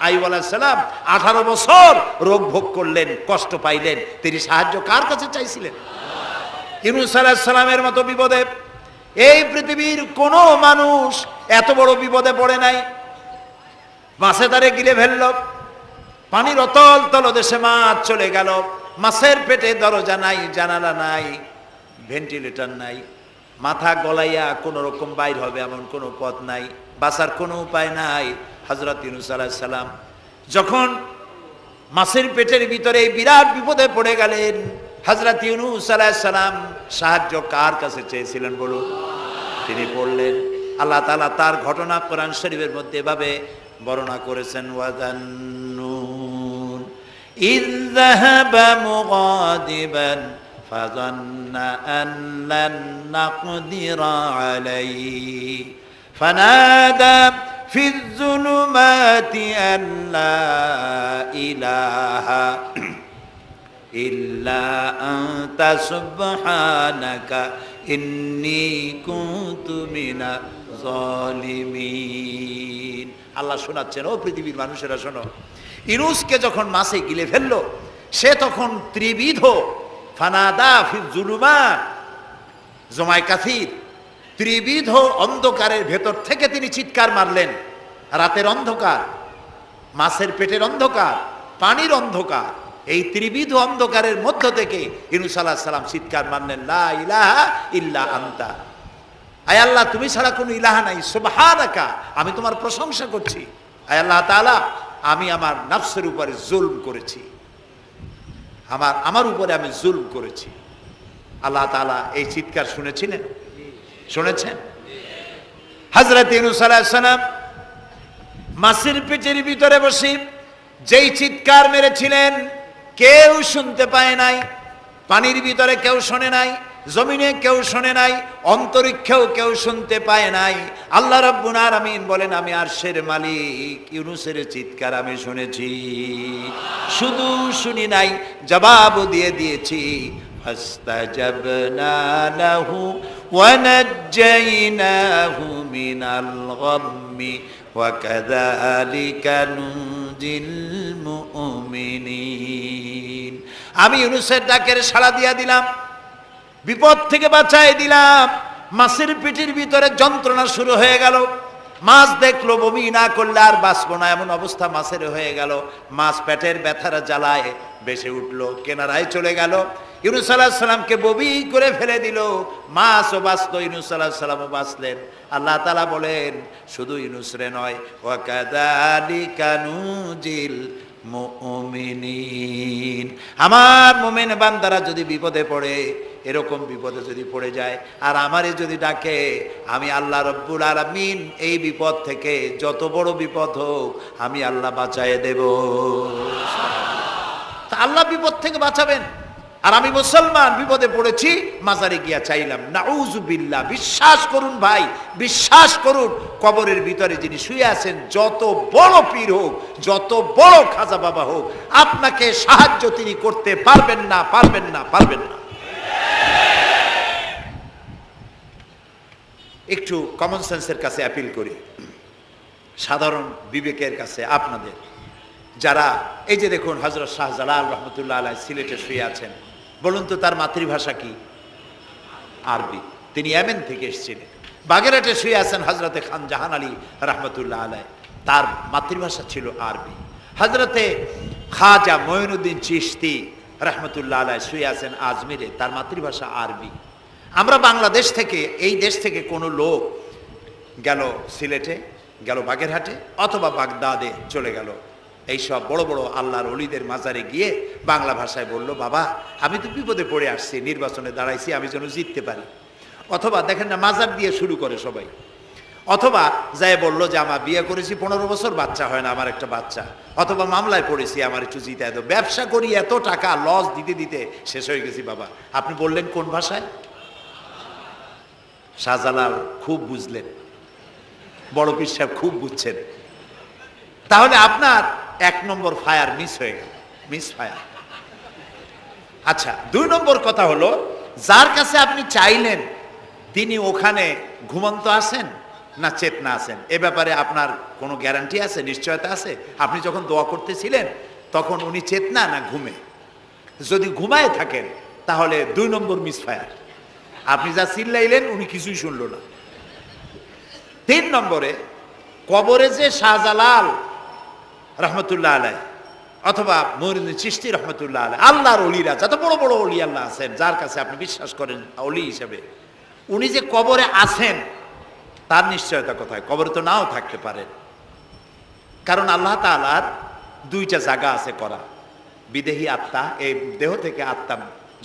আইয়ুব আলাইহিস সালাম 18 বছর রোগ ভোগ করলেন, কষ্ট পাইলেন, তিনি সাহায্য কার কাছে চাইছিলেন? ইউনূস আলাইহিস সালামের মতো বিপদে এই পৃথিবীর কোন মানুষ এত বড় বিপদে পড়ে নাই। মাছে তারে গিলে ফেলল, পানির অতল তলদেশে মাছ চলে গেল, মাছের পেটে দরজা নাই, জানালা নাই, ভেন্টিলেটর নাই, মাথা গলাইয়া কোন রকম বাইর হবে এমন কোনো পথ নাই, বাঁচার কোনো উপায় নাই। হযরত ইউনূস আলাইহিস সালাম যখন মাছের পেটের ভিতরে এই বিরাট বিপদে পড়ে গেলেন, হযরত ইউনূস আলাইহিস সালাম সাহায্য কার কাছে চেয়েছিলেন বলুন? তিনি পড়লেন। আল্লাহ তাআলা তার ঘটনা কোরআন শরীফের মধ্যে এভাবে বর্ণনা করেছেন, ওয়াজান্নুন ইয যাহাবা মুগাদিবান ফাযান্না আন লান নাকদিরা আলাইহি ফানাদা ফিয যুলুমাতি আন লা ইলাহা ইল্লা আনতা সুবহানাকা ইন্নী কুনতু মিনাজ জালিমিন। আল্লাহ শোনাচ্ছেন, ও পৃথিবীর মানুষেরা শোনো, ইউনূসকে যখন মাছে গিলে ফেললো, সে তখন ত্রিবিধ ফানাদা ফি যুলুমাত জমায় কাসির, ত্রিবিধ অন্ধকারের ভেতর থেকে তিনি চিৎকার মারলেন। রাতের অন্ধকার, মাছের পেটের অন্ধকার, পানির অন্ধকার, এই ত্রিবিধ অন্ধকারের মধ্য থেকে ইউনূস আলাইহিস সালাম চিৎকার মারলেন, লা ইলাহা ইল্লা আনতা, আয় আল্লাহ তুমি ছাড়া কোনো ইলাহা নাই, সুবহানাকা আমি তোমার প্রশংসা করছি, আয় আল্লাহ তাআলা আমি আমার নফসের উপরে জুলম করেছি, আমার উপরে আমি জুলম করেছি। আল্লাহ তাআলা এই চিৎকার শুনেছেন? হযরত ইউনূস আলাইহিস সালাম মাছের পেটের ভিতরে বসে যেই চিৎকার মেরেছিলেন কেউ শুনতে পায় নাই, পানির ভিতরে কেউ শোনে নাই, জমিনে কেউ শোনে নাই, অন্তরিক্ষেও কেউ শুনতে পায় নাই। আল্লাহ রাব্বুল আলামিন বলেন, আমি আরশের মালিক, ইউনূসের চিৎকার আমি শুনেছি, শুধু শুনি নাই, জবাবও দিয়ে দিয়েছি। ফাস্তাজাবনা লাহু ওয়া নাজ্জাইনাহু মিনাল গাম্মি ওয়া কাযালিকা নুনজিল মুমিনিন। আমি ইউনূসের ডাকের সাড়া দিয়া দিলাম, বিপদ থেকে বাঁচাই দিলাম। মাছের পেটের ভিতরে যন্ত্রণা শুরু হয়ে গেল, মাছ দেখলো বমি না করলে আর বাঁচবো না, এমন অবস্থা মাছের হয়ে গেল। মাছ পেটের ব্যথার জ্বালায় বেসে উঠলো, কেনারায় চলে গেল। ইউনূস আলাইহিস সালামকে বমি করে ফেলে দিল, মাছও বাঁচলো, ইউনূস আলাইহিস সালামও বাঁচলেন। আল্লাহ তাআলা বলেন, শুধু ইউনূস রে নয়, ওয়া কাযালিকা নুজিল মুমিনিন, আমার মুমিন বান্দারা যদি বিপদে পড়ে, এরকম বিপদে যদি পড়ে যায় আর আমারে যদি ডাকে, আমি আল্লাহ রব্বুল আলামিন এই বিপদ থেকে যত বড় বিপদ হোক আমি আল্লাহ বাঁচায়ে দেব। তা আল্লাহ বিপদ থেকে বাঁচাবেন, আর আমি মুসলমান বিপদে পড়েছি, মাজারে গিয়া চাইলাম, নাউযুবিল্লাহ। বিশ্বাস করুন ভাই, বিশ্বাস করুন, কবরের ভিতরে যিনি শুয়ে আছেন, যত বড় পীর হোক, যত বড় খাজা বাবা হোক, আপনাকে সাহায্য তিনি করতে পারবেন না, পারবেন না, পারবেন না। একটু কমন সেন্সের কাছে অ্যাপিল করি, সাধারণ বিবেকের কাছে আপনাদের, যারা এই যে দেখুন হযরত শাহজালাল রহমতুল্লাহ আলাইহি সিলেটে শুয়ে আছেন, বলুন তো তার মাতৃভাষা কি? আরবি। তিনি ইয়েমেন থেকে এসেছিলেন। বাগেরহাটে শুয়ে আছেন হযরতে খান জাহান আলী রহমতুল্লাহ আলাইহি, তার মাতৃভাষা ছিল আরবি। হযরতে খাজা মঈনুদ্দিন চিশতি রহমতুল্লাহ আলাইহি শুয়ে আছেন আজমিরে, তার মাতৃভাষা আরবি। আমরা বাংলাদেশ থেকে, এই দেশ থেকে কোনো লোক গেল সিলেটে, গেল বাগেরহাটে অথবা বাগদাদে চলে গেল, এইসব বড় বড় আল্লাহর ওলিদের মাজারে গিয়ে বাংলা ভাষায় বলল, বাবা আমি তো বিপদে পড়ে আসছি, নির্বাচনে দাঁড়াইছি, আমি যেন জিততে পারি। অথবা দেখেন না, মাজার দিয়ে শুরু করে সবাই। অথবা যায় বলল যে আমার বিয়ে করেছি 15 বছর, বাচ্চা হয় না, আমার একটা বাচ্চা। অথবা মামলায় পড়েছি, আমার একটু জিতায় দাও, ব্যবসা করি, এত টাকা লস দিতে দিতে শেষ হয়ে গেছি। বাবা আপনি বললেন কোন ভাষায়? শাহজালাল খুব বুঝলেন, বড় পীর সাহেব খুব বুঝছেন। তাহলে আপনার 1 নম্বর ফায়ার মিস হয়ে গেল, মিস ফায়ার। আচ্ছা, 2 নম্বর কথা হলো, যার কাছে আপনি চাইলেন তিনি ওখানে ঘুমন্ত আছেন না চেতনা আছেন, এ ব্যাপারে আপনার কোনো গ্যারান্টি আছে, নিশ্চয়তা আছে? আপনি যখন দোয়া করতেছিলেন তখন উনি চেতনা না ঘুমে? যদি ঘুমায় থাকেন তাহলে 2 নম্বর মিস ফায়ার। আপনি যা চিল্লাইলেন উনি কিছুই শুনল না। 3 নম্বরে, কবরে যে শাহজালাল রহমতুল্লাহ আলাইহি অথবা মঈনুদ্দিন চিশতি রহমতুল্লাহ আলাইহি, আল্লাহর ওলিরা, যত বড় বড় ওলি আল্লাহ আছেন, যার কাছে আপনি বিশ্বাস করেন ওলি হিসেবে, উনি যে কবরে আছেন তার নিশ্চয়তা কোথায়? কবরে তো নাও থাকতে পারেন, কারণ আল্লাহ তাআলার 2টা জায়গা আছে করা। বিদেহী আত্মা, এই দেহ থেকে আত্মা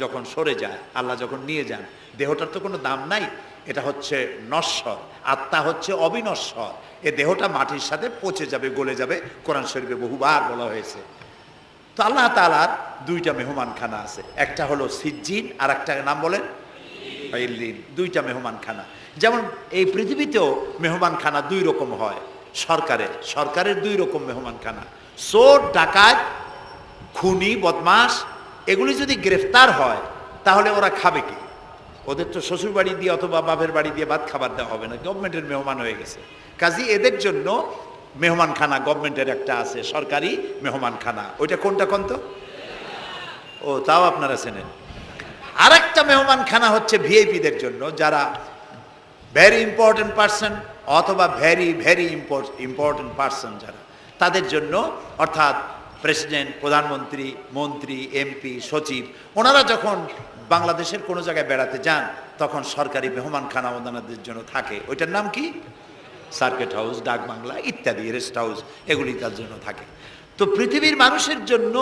যখন সরে যায়, আল্লাহ যখন নিয়ে যান, দেহটার তো কোনো দাম নাই, এটা হচ্ছে নশ্বর, আত্মা হচ্ছে অবিনশ্বর। এ দেহটা মাটির সাথে পচে যাবে, গলে যাবে, কোরআন শরীফে বহুবার বলা হয়েছে। তো আল্লাহ তাআলার দুইটা মেহমানখানা আছে, একটা হলো সিজ্জিন আর একটা নাম বলেন ইল্লিন, দুইটা মেহমানখানা। যেমন এই পৃথিবীতেও মেহমানখানা দুই রকম হয়, সরকারের দুই রকম মেহমানখানা। চোর, ডাকাত, খুনি, বদমাস এগুলি যদি গ্রেফতার হয় তাহলে ওরা খাবে কি? ওদের তো শ্বশুর বাড়ি দিয়ে অথবা বাপের বাড়ি দিয়ে ভাত খাবার দেওয়া হবে না, গভর্নমেন্টের মেহমান হয়ে গেছে। কাজী এদের জন্য মেহমানখানা গভর্নমেন্টের একটা আছে, সরকারি মেহমানখানা। ওইটা কোনটা কোন তো? ও, তাও আপনারা চেনেন। আর একটা মেহমানখানা হচ্ছে ভিআইপিদের জন্য, যারা ভেরি ইম্পর্টেন্ট পার্সন অথবা ভেরি ভেরি ইম্পর্টেন্ট পার্সন যারা, তাদের জন্য, অর্থাৎ প্রেসিডেন্ট, প্রধানমন্ত্রী, মন্ত্রী, এমপি, সচিব, ওনারা যখন বাংলাদেশের কোনো জায়গায় বেড়াতে যান তখন সরকারি মেহমানখানা ওনাদের জন্য থাকে। ওইটার নাম কি? সার্কিট হাউস, ডাক বাংলা ইত্যাদি, রেস্ট হাউস, এগুলি তার জন্য থাকে। তো পৃথিবীর মানুষের জন্য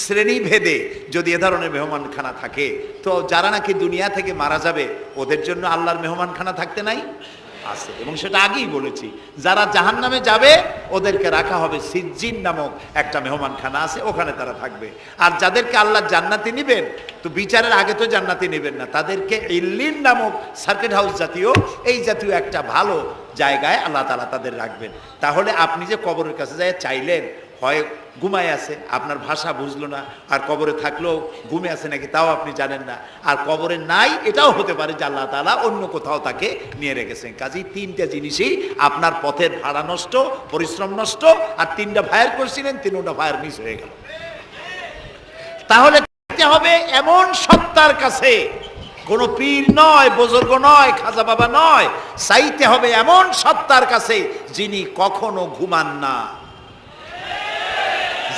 শ্রেণীভেদে যদি এ ধরনের মেহমানখানা থাকে, তো যারা নাকি দুনিয়া থেকে মারা যাবে ওদের জন্য আল্লাহর মেহমানখানা থাকতে নাই? আছে। এবং সেটা আগেই বলেছি, যারা জাহান্নামে যাবে ওদেরকে রাখা হবে সিজ্জিন নামক একটা মেহমানখানা আছে, ওখানে তারা থাকবে। আর যাদেরকে আল্লাহ জান্নাতে নিবেন, তো বিচারের আগে তো জান্নাতে নেবেন না, তাদেরকে ইল্লিন নামক সার্কিট হাউস জাতীয়, এই জাতীয় একটা ভালো জায়গায় আল্লাহ তাআলা তাদের রাখবেন। তাহলে আপনি যে কবরের কাছে যায় চাইলেন, হয় ঘুমায় আছে, আপনার ভাষা বুঝলো না, আর কবরে থাকলেও ঘুমে আছে নাকি তাও আপনি জানেন না, আর কবরে নাই এটাও হতে পারে যে আল্লাহ তাআলা অন্য কোথাও তাকে নিয়ে রেখেছেন। কাজেই তিনটা জিনিসই, আপনার পথের ভাড়া নষ্ট, পরিশ্রম নষ্ট, আর তিনটা ফায়ার করছিলেন, তিনটা ফায়ার মিস হয়ে গেল। তাহলে হবে এমন সত্তার কাছে, কোনো পীর নয়, বুজুর্গ নয়, খাজা বাবা নয়, চাইতে হবে এমন সত্তার কাছে যিনি কখনো ঘুমান না,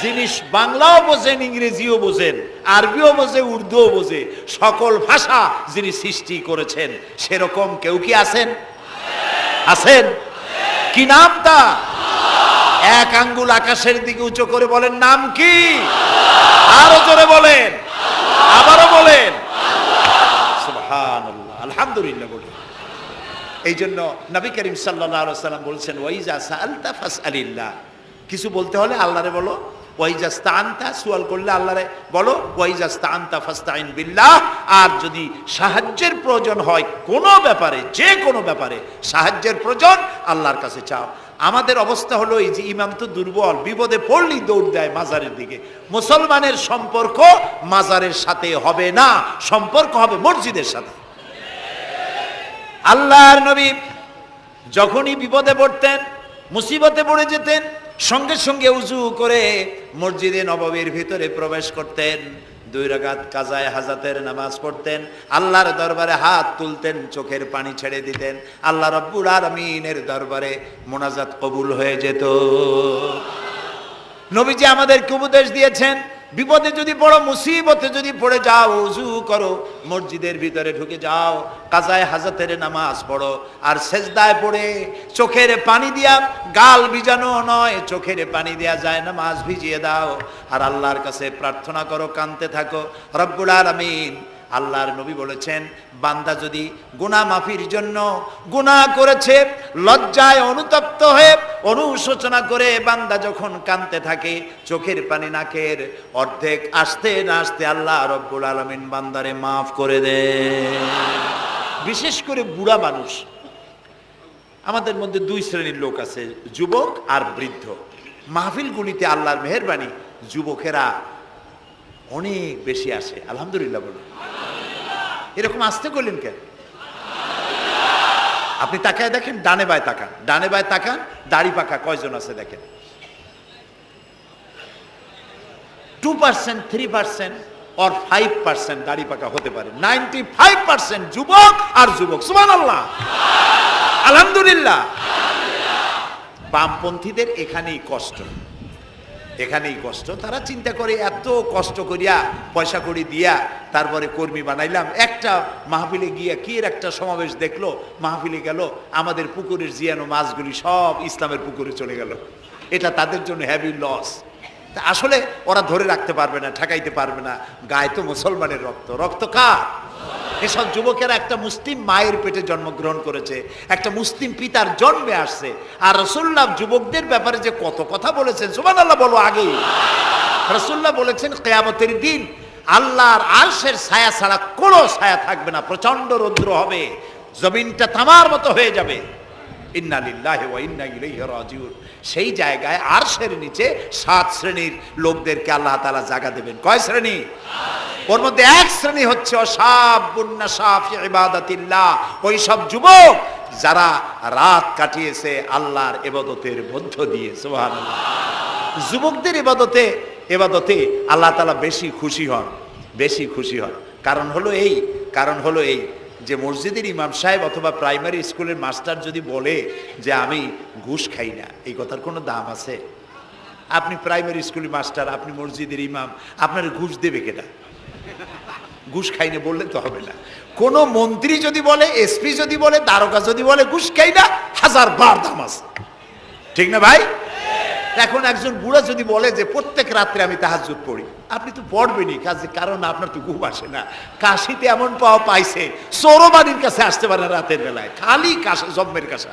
যিনি বাংলাও বোঝেন, ইংরেজিও বোঝেন, আরবিও বোঝে, উর্দুও বোঝে, সকল ভাষা যিনি সৃষ্টি করেছেন। সেরকম কেউ কি আছেন? আছেন? কি নাম তা? এক আঙ্গুল আকাশের দিকে উঁচু করে বলেন, নাম কি? আরো জোরে বলেন, আবারও বলেন, সুবহানাল্লাহ, আলহামদুলিল্লাহ বলেন। এই জন্য নবী করিম সাল্লাল্লাহু আলাইহি ওয়াসাল্লাম বলছেন, ওয়াইজা সাআলতা ফাসআলিল্লাহ, কিছু বলতে হলে আল্লাহরে বলো। ওয়াইজাস্তাআনতা, সুয়াল করলে আল্লাহরে বলো। ওয়াইজাস্তাআনতা ফাস্তাইন বিল্লাহ, আর যদি সাহায্যের প্রয়োজন হয় কোনো ব্যাপারে, যে কোনো ব্যাপারে সাহায্যের প্রয়োজন, আল্লাহর কাছে চাও। আমাদের অবস্থা হলো এই যে ইমাম তো দুর্বল, বিপদে পড়লেই দৌড় দেয় মাজারের দিকে। মুসলমানের সম্পর্ক মাজারের সাথে হবে না, সম্পর্ক হবে মসজিদের সাথে। আল্লাহর নবী যখনই বিপদে পড়তেন, মুসিবতে পড়ে যেতেন, সঙ্গে সঙ্গে উজু করে মসজিদে নববীর ভিতরে প্রবেশ করতেন, 2 রাকাত কাজায়ে হাজাতের নামাজ পড়তেন, আল্লাহর দরবারে হাত তুলতেন, চোখের পানি ছেড়ে দিতেন, আল্লাহ রাব্বুল আলামিনের দরবারে মোনাজাত কবুল হয়ে যেত। নবীজি আমাদেরকে উপদেশ দিয়েছেন, বিপদে যদি পড়ো, মুসিবতে যদি পড়ে যাও, উজু করো, মসজিদের ভিতরে ঢুকে যাও, কাজায়ে হাজাতের নামাজ পড়ো, আর সেজদায় পড়ে চোখের পানি দিয়া, গাল ভিজানো নয়, চোখের পানি দেয়া যায় নামাজ ভিজিয়ে দাও, আর আল্লাহর কাছে প্রার্থনা করো, কাঁদতে থাকো। রব্বুল আলামিন, আল্লাহর নবী বলেছেন, বান্দা যদি গুনাহ মাফির জন্য গুনাহ করেছে, লজ্জায় অনুতপ্ত হয়ে অনুশোচনা করে বান্দা যখন কাঁদতে থাকে, চোখের পানি নাকের অর্ধেক আসতে না আসতে আল্লাহ রব্বুল আলামিন বান্দারে মাফ করে দেন। বিশেষ করে বুড়া মানুষ, আমাদের মধ্যে 2 শ্রেণীর লোক আছে, যুবক আর বৃদ্ধ। মাহফিলগুলিতে আল্লাহর মেহেরবানি যুবকেরা অনেক বেশি আসে, আলহামদুলিল্লাহ বলুন। এরকম আসতে করলেন কেন? আপনি তাকায় দেখেন, ডানে বায় তাকান, ডানে বায় তাকান, দাড়ি পাকা কয়জন আছে দেখেন। 2%, 3% or 5% দাড়ি পাকা হতে পারে, 95% যুবক আর যুবক। সুবহানাল্লাহ, আলহামদুলিল্লাহ। বামপন্থীদের এখানেই কষ্ট, এখানেই কষ্ট। তারা চিন্তা করে এত কষ্ট করিয়া পয়সা করি দিয়া তারপরে কর্মী বানাইলাম, একটা মাহফিলে গিয়া কি এর একটা সমাবেশ দেখলো, মাহফিলে গেল, আমাদের পুকুরের জিয়ানো মাছগুলি সব ইসলামের পুকুরে চলে গেল। এটা তাদের জন্য হেভি লস। আসলে ওরা ধরে রাখতে পারবে না, ঠেকাইতে পারবে না। গায়ে তো মুসলমানের রক্ত, রক্ত কার? এসব যুবকেরা একটা মুসলিম মায়ের পেটে জন্মগ্রহণ করেছে, একটা মুসলিম পিতার জন্মে আসছে। আর রাসূলুল্লাহ যুবকদের ব্যাপারে যে কত কথা বলেছেন, সুবহানাল্লাহ বলো আগেই। রাসূলুল্লাহ বলেছেন কিয়ামতের দিন আল্লাহর আরশের ছায়া ছাড়া কোনো ছায়া থাকবে না, প্রচন্ড রৌদ্র হবে, জমিনটা তামার মতো হয়ে যাবে। ইন্না লিল্লাহি ওয়া ইন্না ইলাইহি রাজিউন। সেই জায়গায় আরশের নিচে 7 শ্রেণীর লোকদেরকে আল্লাহ তাআলা জায়গা দেবেন। কয় শ্রেণী? ওর মধ্যে এক শ্রেণী হচ্ছে শাবুন নাশা ফি ইবাদাতিল্লাহ, ওই সব যুবক যারা রাত কাটিয়েছে আল্লাহর ইবাদতের মধ্য দিয়ে। সুবহানাল্লাহ। যুবকদের ইবাদতে আল্লাহ তাআলা বেশি খুশি হন, বেশি খুশি হন। কারণ হলো এই যে মসজিদের ইমাম সাহেব অথবা প্রাইমারি স্কুলের মাস্টার যদি বলে যে আমি ঘুষ খাই না, এই কথার কোনো দাম আছে? আপনি প্রাইমারি স্কুলের মাস্টার, আপনি মসজিদের ইমাম, আপনার ঘুষ দেবে কেটা? ঘুষ খাই না বললে তো হবে না। কোন মন্ত্রী যদি বলে, এসপি যদি বলে, দারোগা যদি বলে ঘুষ খাই না, 1000 বার দাম আছে, ঠিক না ভাই? এখন একজন বুড়া যদি বলে যে প্রত্যেক রাত্রে আমি তাহাজ্জুদ পড়ি, আপনি তো পড়বেনই, কারণ আপনার তো ঘুম আসে না। কাশিতে এমন পাওয়া পাইছে, চোরবাড়ির কাছে আসতে পারে না রাতের বেলায়, খালি কাশা, জম্মের কাশা।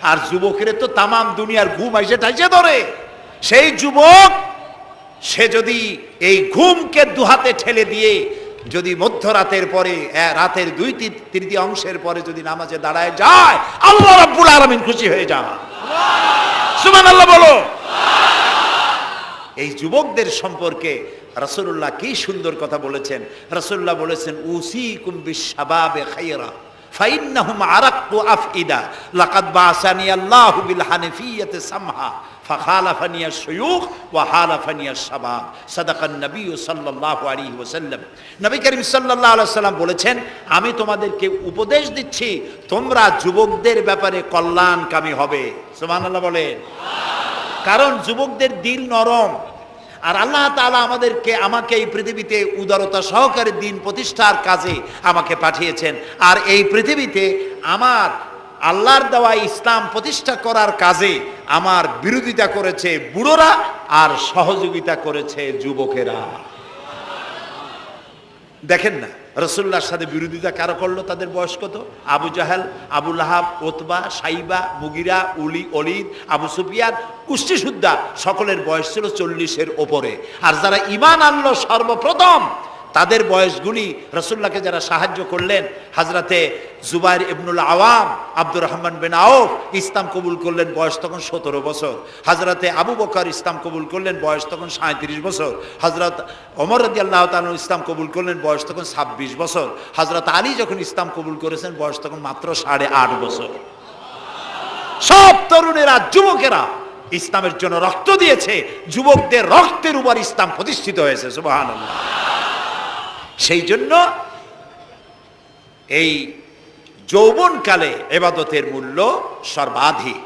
আর যুবকের তো তামাম দুনিয়ার ঘুম আইসে ঠাইসে ধরে। সেই যুবক সে যদি এই ঘুমকে দুহাতে ঠেলে দিয়ে যদি মধ্যরাতের পরে, রাতের 2/3 পরে যদি নামাজে দাঁড়ায় যায়, আল্লাহ রাব্বুল আলামিন খুশি হয়ে যান। সুবহানাল্লাহ বলো। এই যুবকদের সম্পর্কে রাসূলুল্লাহ কি সুন্দর কথা বলেছেন। রাসূলুল্লাহ বলেছেন উসিকুম বিশ-শাবাবে খায়রা ফাইন্নাহুম আরাক্কু আফইদা লাকাদ বাসানি আল্লাহু বিল হানিফিয়্যাতি সামহা ফাখালাফানি আশ-শুয়ুখ ওয়া হালাফানি আশ-শাবাব। সাদাকান নবী সাল্লাল্লাহু আলাইহি ওয়াসাল্লাম। নবী করিম সাল্লাল্লাহু আলাইহি ওয়াসাল্লাম বলেছেন, আমি তোমাদেরকে উপদেশ দিচ্ছি তোমরা যুবকদের ব্যাপারে কল্যাণকামী হবে। সুবহানাল্লাহ বলেন। কারণ যুবকদের দিল নরম, আর আল্লাহ তাআলা আমাকে এই পৃথিবীতে উদারতা সহকারে দিন প্রতিষ্ঠার কাজে আমাকে পাঠিয়েছেন। আর এই পৃথিবীতে আমার আল্লাহর দেওয়া ইসলাম প্রতিষ্ঠা করার কাজে আমার বিরোধিতা করেছে বুড়োরা, আর সহযোগিতা করেছে যুবকেরা। দেখেন না রাসূলুল্লাহর সাথে বিরোধিতা কারা করলো? তাদের বয়স কত? আবু জাহেল, আবু লাহাব, ওতবা, সাইবা, মুগিরা, ওলীদ, আবু সুফিয়ান, কুষ্টিসুদ্ধা, সকলের বয়স ছিল 40-এর ওপরে। আর যারা ঈমান আনলো সর্বপ্রথম, তাদের বয়সগুলি রাসূলুল্লাহকে যারা সাহায্য করলেন, হযরতে জুবাইর ইবনুল আওয়াম, আব্দুর রহমান বিন আউফ ইসলাম কবুল করলেন, বয়স তখন 17 বছর। হযরতে আবু বকর ইসলাম কবুল করলেন, বয়স তখন 37 বছর। হযরত ওমর রাদিয়াল্লাহু তাআলা ইসলাম কবুল করলেন, বয়স তখন 26 বছর। হযরত আলী যখন ইসলাম কবুল করেছেন, বয়স তখন মাত্র 8.5 বছর। সব তরুণেরা, যুবকেরা ইসলামের জন্য রক্ত দিয়েছে, যুবকদের রক্তের উপর ইসলাম প্রতিষ্ঠিত হয়েছে। সুবহানাল্লাহ। সেই জন্য এই যৌবনকালে ইবাদতের মূল্য সর্বাধিক।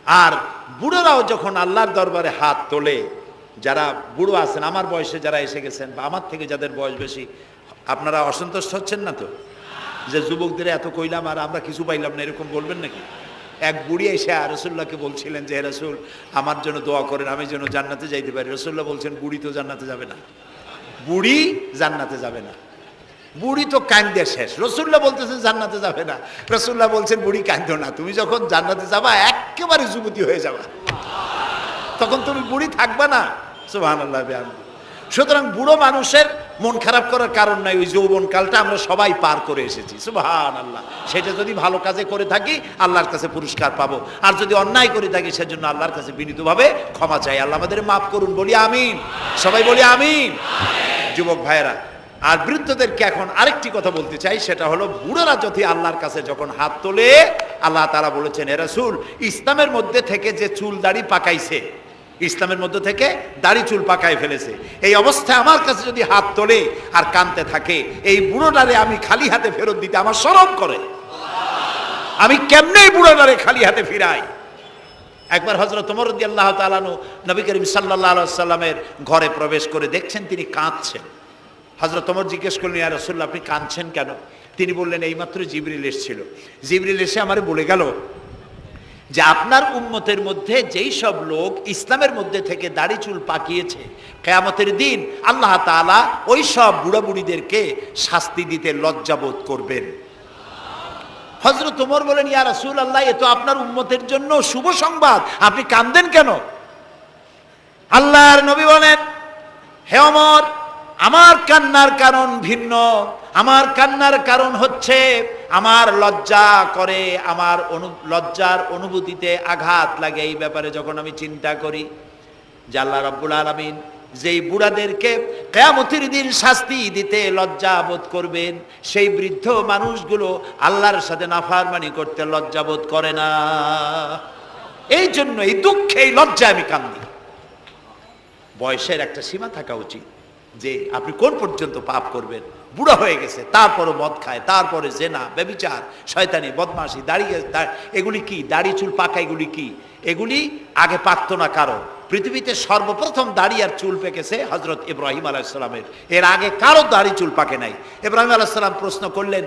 আর বুড়োরাও যখন আল্লাহর দরবারে হাত তোলে, যারা বুড়ো আছেন, আমার বয়সে যারা এসে গেছেন বা আমার থেকে যাদের বয়স বেশি, আপনারা অসন্তুষ্ট হচ্ছেন না তো যে যুবকদের এত কইলাম আর আমরা কিছু পাইলাম না, এরকম বলবেন নাকি? এক বুড়ি এসে রাসূলুল্লাহকে বলছিলেন যে, হে রাসূল, আমার জন্য দোয়া করেন, আমি যেন জান্নাতে যাইতে পারি। রাসূলুল্লাহ বলছেন, বুড়ি তো জান্নাতে যাবে না, বুড়ি জান্নাতে যাবে না, বুড়ি তো কান্দে শেষ। রাসূলুল্লাহ বলতেছেন জান্নাতে যাবে না, রাসূলুল্লাহ বলছেন বুড়ি কান্দো না, তুমি যখন জান্নাতে যাবা একেবারে যুবতী হয়ে যাবা, তখন তুমি বুড়ি থাকবা না। সুবহানাল্লাহ। সুতরাং বুড়ো মানুষের মন খারাপ করার কারণ নাই, ওই যৌবন কালটা আমরা সবাই পার করে এসেছি। সুবহানাল্লাহ। সেটা যদি ভালো কাজে করে থাকি আল্লাহর কাছে পুরস্কার পাবো, আর যদি অন্যায় করে থাকি সেজন্য আল্লাহর কাছে বিনীতভাবে ক্ষমা চাই। আল্লাহ আমাদের মাফ করুন, বলি আমিন, সবাই বলি আমিন। যুবক ভাইয়েরা, আর বৃদ্ধদেরকে এখন আরেকটি কথা বলতে চাই, সেটা হলো বুড়োরা যদি আল্লাহর কাছে যখন হাত তোলে, আল্লাহ তাআলা বলেছেন, হে রাসূল, ইসলামের মধ্যে থেকে যে চুল দাড়ি পাকাইছে, ইসলামের মধ্যে থেকে দাড়ি চুল পাকায় ফেলেছে, এই অবস্থায় আমার কাছে যদি হাত তোলে আর কাঁদতে থাকে, এই বুড়োটারে আমি খালি হাতে ফেরত দিতে আমার শরম করে। আমি কেমনে বুড়োটারে খালি হাতে ফিরাই? একবার হযরত ওমর রাদিয়াল্লাহু তাআলা আনহু নবী করিম সাল্লাল্লাহু আলাইহি ওয়াসাল্লামের ঘরে প্রবেশ করে দেখছেন তিনি কাঁদছেন। হযরত ওমর জিজ্ঞেস করলেন, ইয়া রাসূলুল্লাহ, আপনি কাঁদছেন কেন? তিনি বললেন, এইমাত্র জিবরিল এসেছিল, জিবরিল এসে আমারে বলে গেল যে আপনার উম্মতের মধ্যে যেই সব লোক ইসলামের মধ্যে থেকে দাড়ি চুল পাকিয়েছে, কিয়ামতের দিন আল্লাহ তাআলা ওই সব বুড়া বুড়িদেরকে শাস্তি দিতে লজ্জাবোধ করবেন। হযরত ওমর বলেন, ইয়া রাসূলুল্লাহ, এ তো আপনার উম্মতের জন্য শুভ সংবাদ, আপনি কাঁদেন কেন? আল্লাহর নবী বলেন, হে ওমর, আমার কান্নার কারণ ভিন্ন। আমার কান্নার কারণ হচ্ছে আমার লজ্জা করে, আমার লজ্জার অনুভূতিতে আঘাত লাগে এই ব্যাপারে যখন আমি চিন্তা করি যে আল্লাহ রাব্বুল আলামিন যেই বুড়াদেরকে কিয়ামতের দিন শাস্তি দিতে লজ্জা বোধ করবেন, সেই বৃদ্ধ মানুষগুলো আল্লাহর সাথে নাফরমানি করতে লজ্জা বোধ করে না। এই জন্য এই দুঃখে, এই লজ্জায় আমি কান্দি। বয়সের একটা সীমা থাকা উচিত যে আপনি কোন পর্যন্ত পাপ করবেন। বুড়া হয়ে গেছে, তারপরে মদ খায়, তারপরে জেনা, ব্যভিচার, শয়তানি, বদমাশি, এগুলি কি? দাড়ি চুল পাকা এগুলি কি? এগুলি আগে পাকতো না কারো। পৃথিবীতে সর্বপ্রথম দাড়ি আর চুল পেকেছে হযরত ইব্রাহিম আলাইহিস সালামের। এর আগে কারো দাড়ি চুল পাকে নাই। ইব্রাহিম আলাইহিস সালাম প্রশ্ন করলেন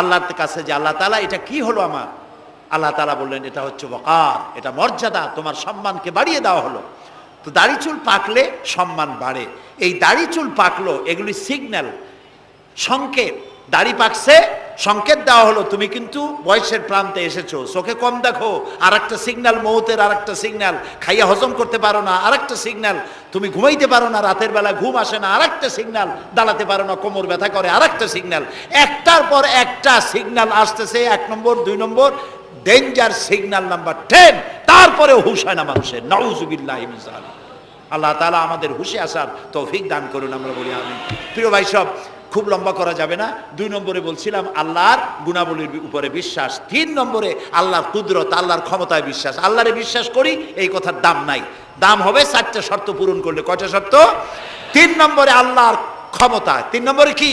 আল্লাহর কাছে যে আল্লাহ তাআলা, এটা কি হলো আমার? আল্লাহ তাআলা বললেন, এটা হচ্ছে ওয়াকার, এটা মর্যাদা, তোমার সম্মানকে বাড়িয়ে দেওয়া হলো। তো দাড়ি চুল পাকলে সম্মান বাড়ে। এই দাড়ি চুল পাকলো, এগুলি সিগন্যাল, সংকেত। দাড়ি পাকছে, সংকেত দেওয়া হলো তুমি কিন্তু বয়সের প্রান্তে এসেছো। চোখে কম দেখো, আর একটা সিগন্যাল, মৌতের আর একটা সিগন্যাল। খাইয়া হজম করতে পারো না, আর একটা সিগন্যাল। তুমি ঘুমাইতে পারো না, রাতের বেলা ঘুম আসে না, আর একটা সিগন্যাল। দাঁড়াতে পারো না, কোমর ব্যথা করে, আর একটা সিগন্যাল। একটার পর একটা সিগন্যাল আসতেছে, 1 নম্বর, 2 নম্বর, ডেঞ্জার সিগন্যাল নাম্বার 10। তারপরে হুঁশ হয় না মানুষের। নাউযুবিল্লাহি মিন যালিক। আল্লাহ তাআলা আমাদের হুঁশে আসার তৌফিক দান করুন, আমরা বলি আমিন। প্রিয় ভাই সব, খুব লম্বা করা যাবে না। 2 নম্বরে বলছিলাম আল্লাহর গুণাবলীর উপরে বিশ্বাস। 3 নম্বরে আল্লাহর কুদরত, আল্লাহর ক্ষমতায় বিশ্বাস। আল্লাহরে বিশ্বাস করি, এই কথার দাম নাই। দাম হবে 4টা শর্ত পূরণ করলে। কয়টা শর্ত? 3 নম্বরে আল্লাহর ক্ষমতা। 3 নম্বরে কি?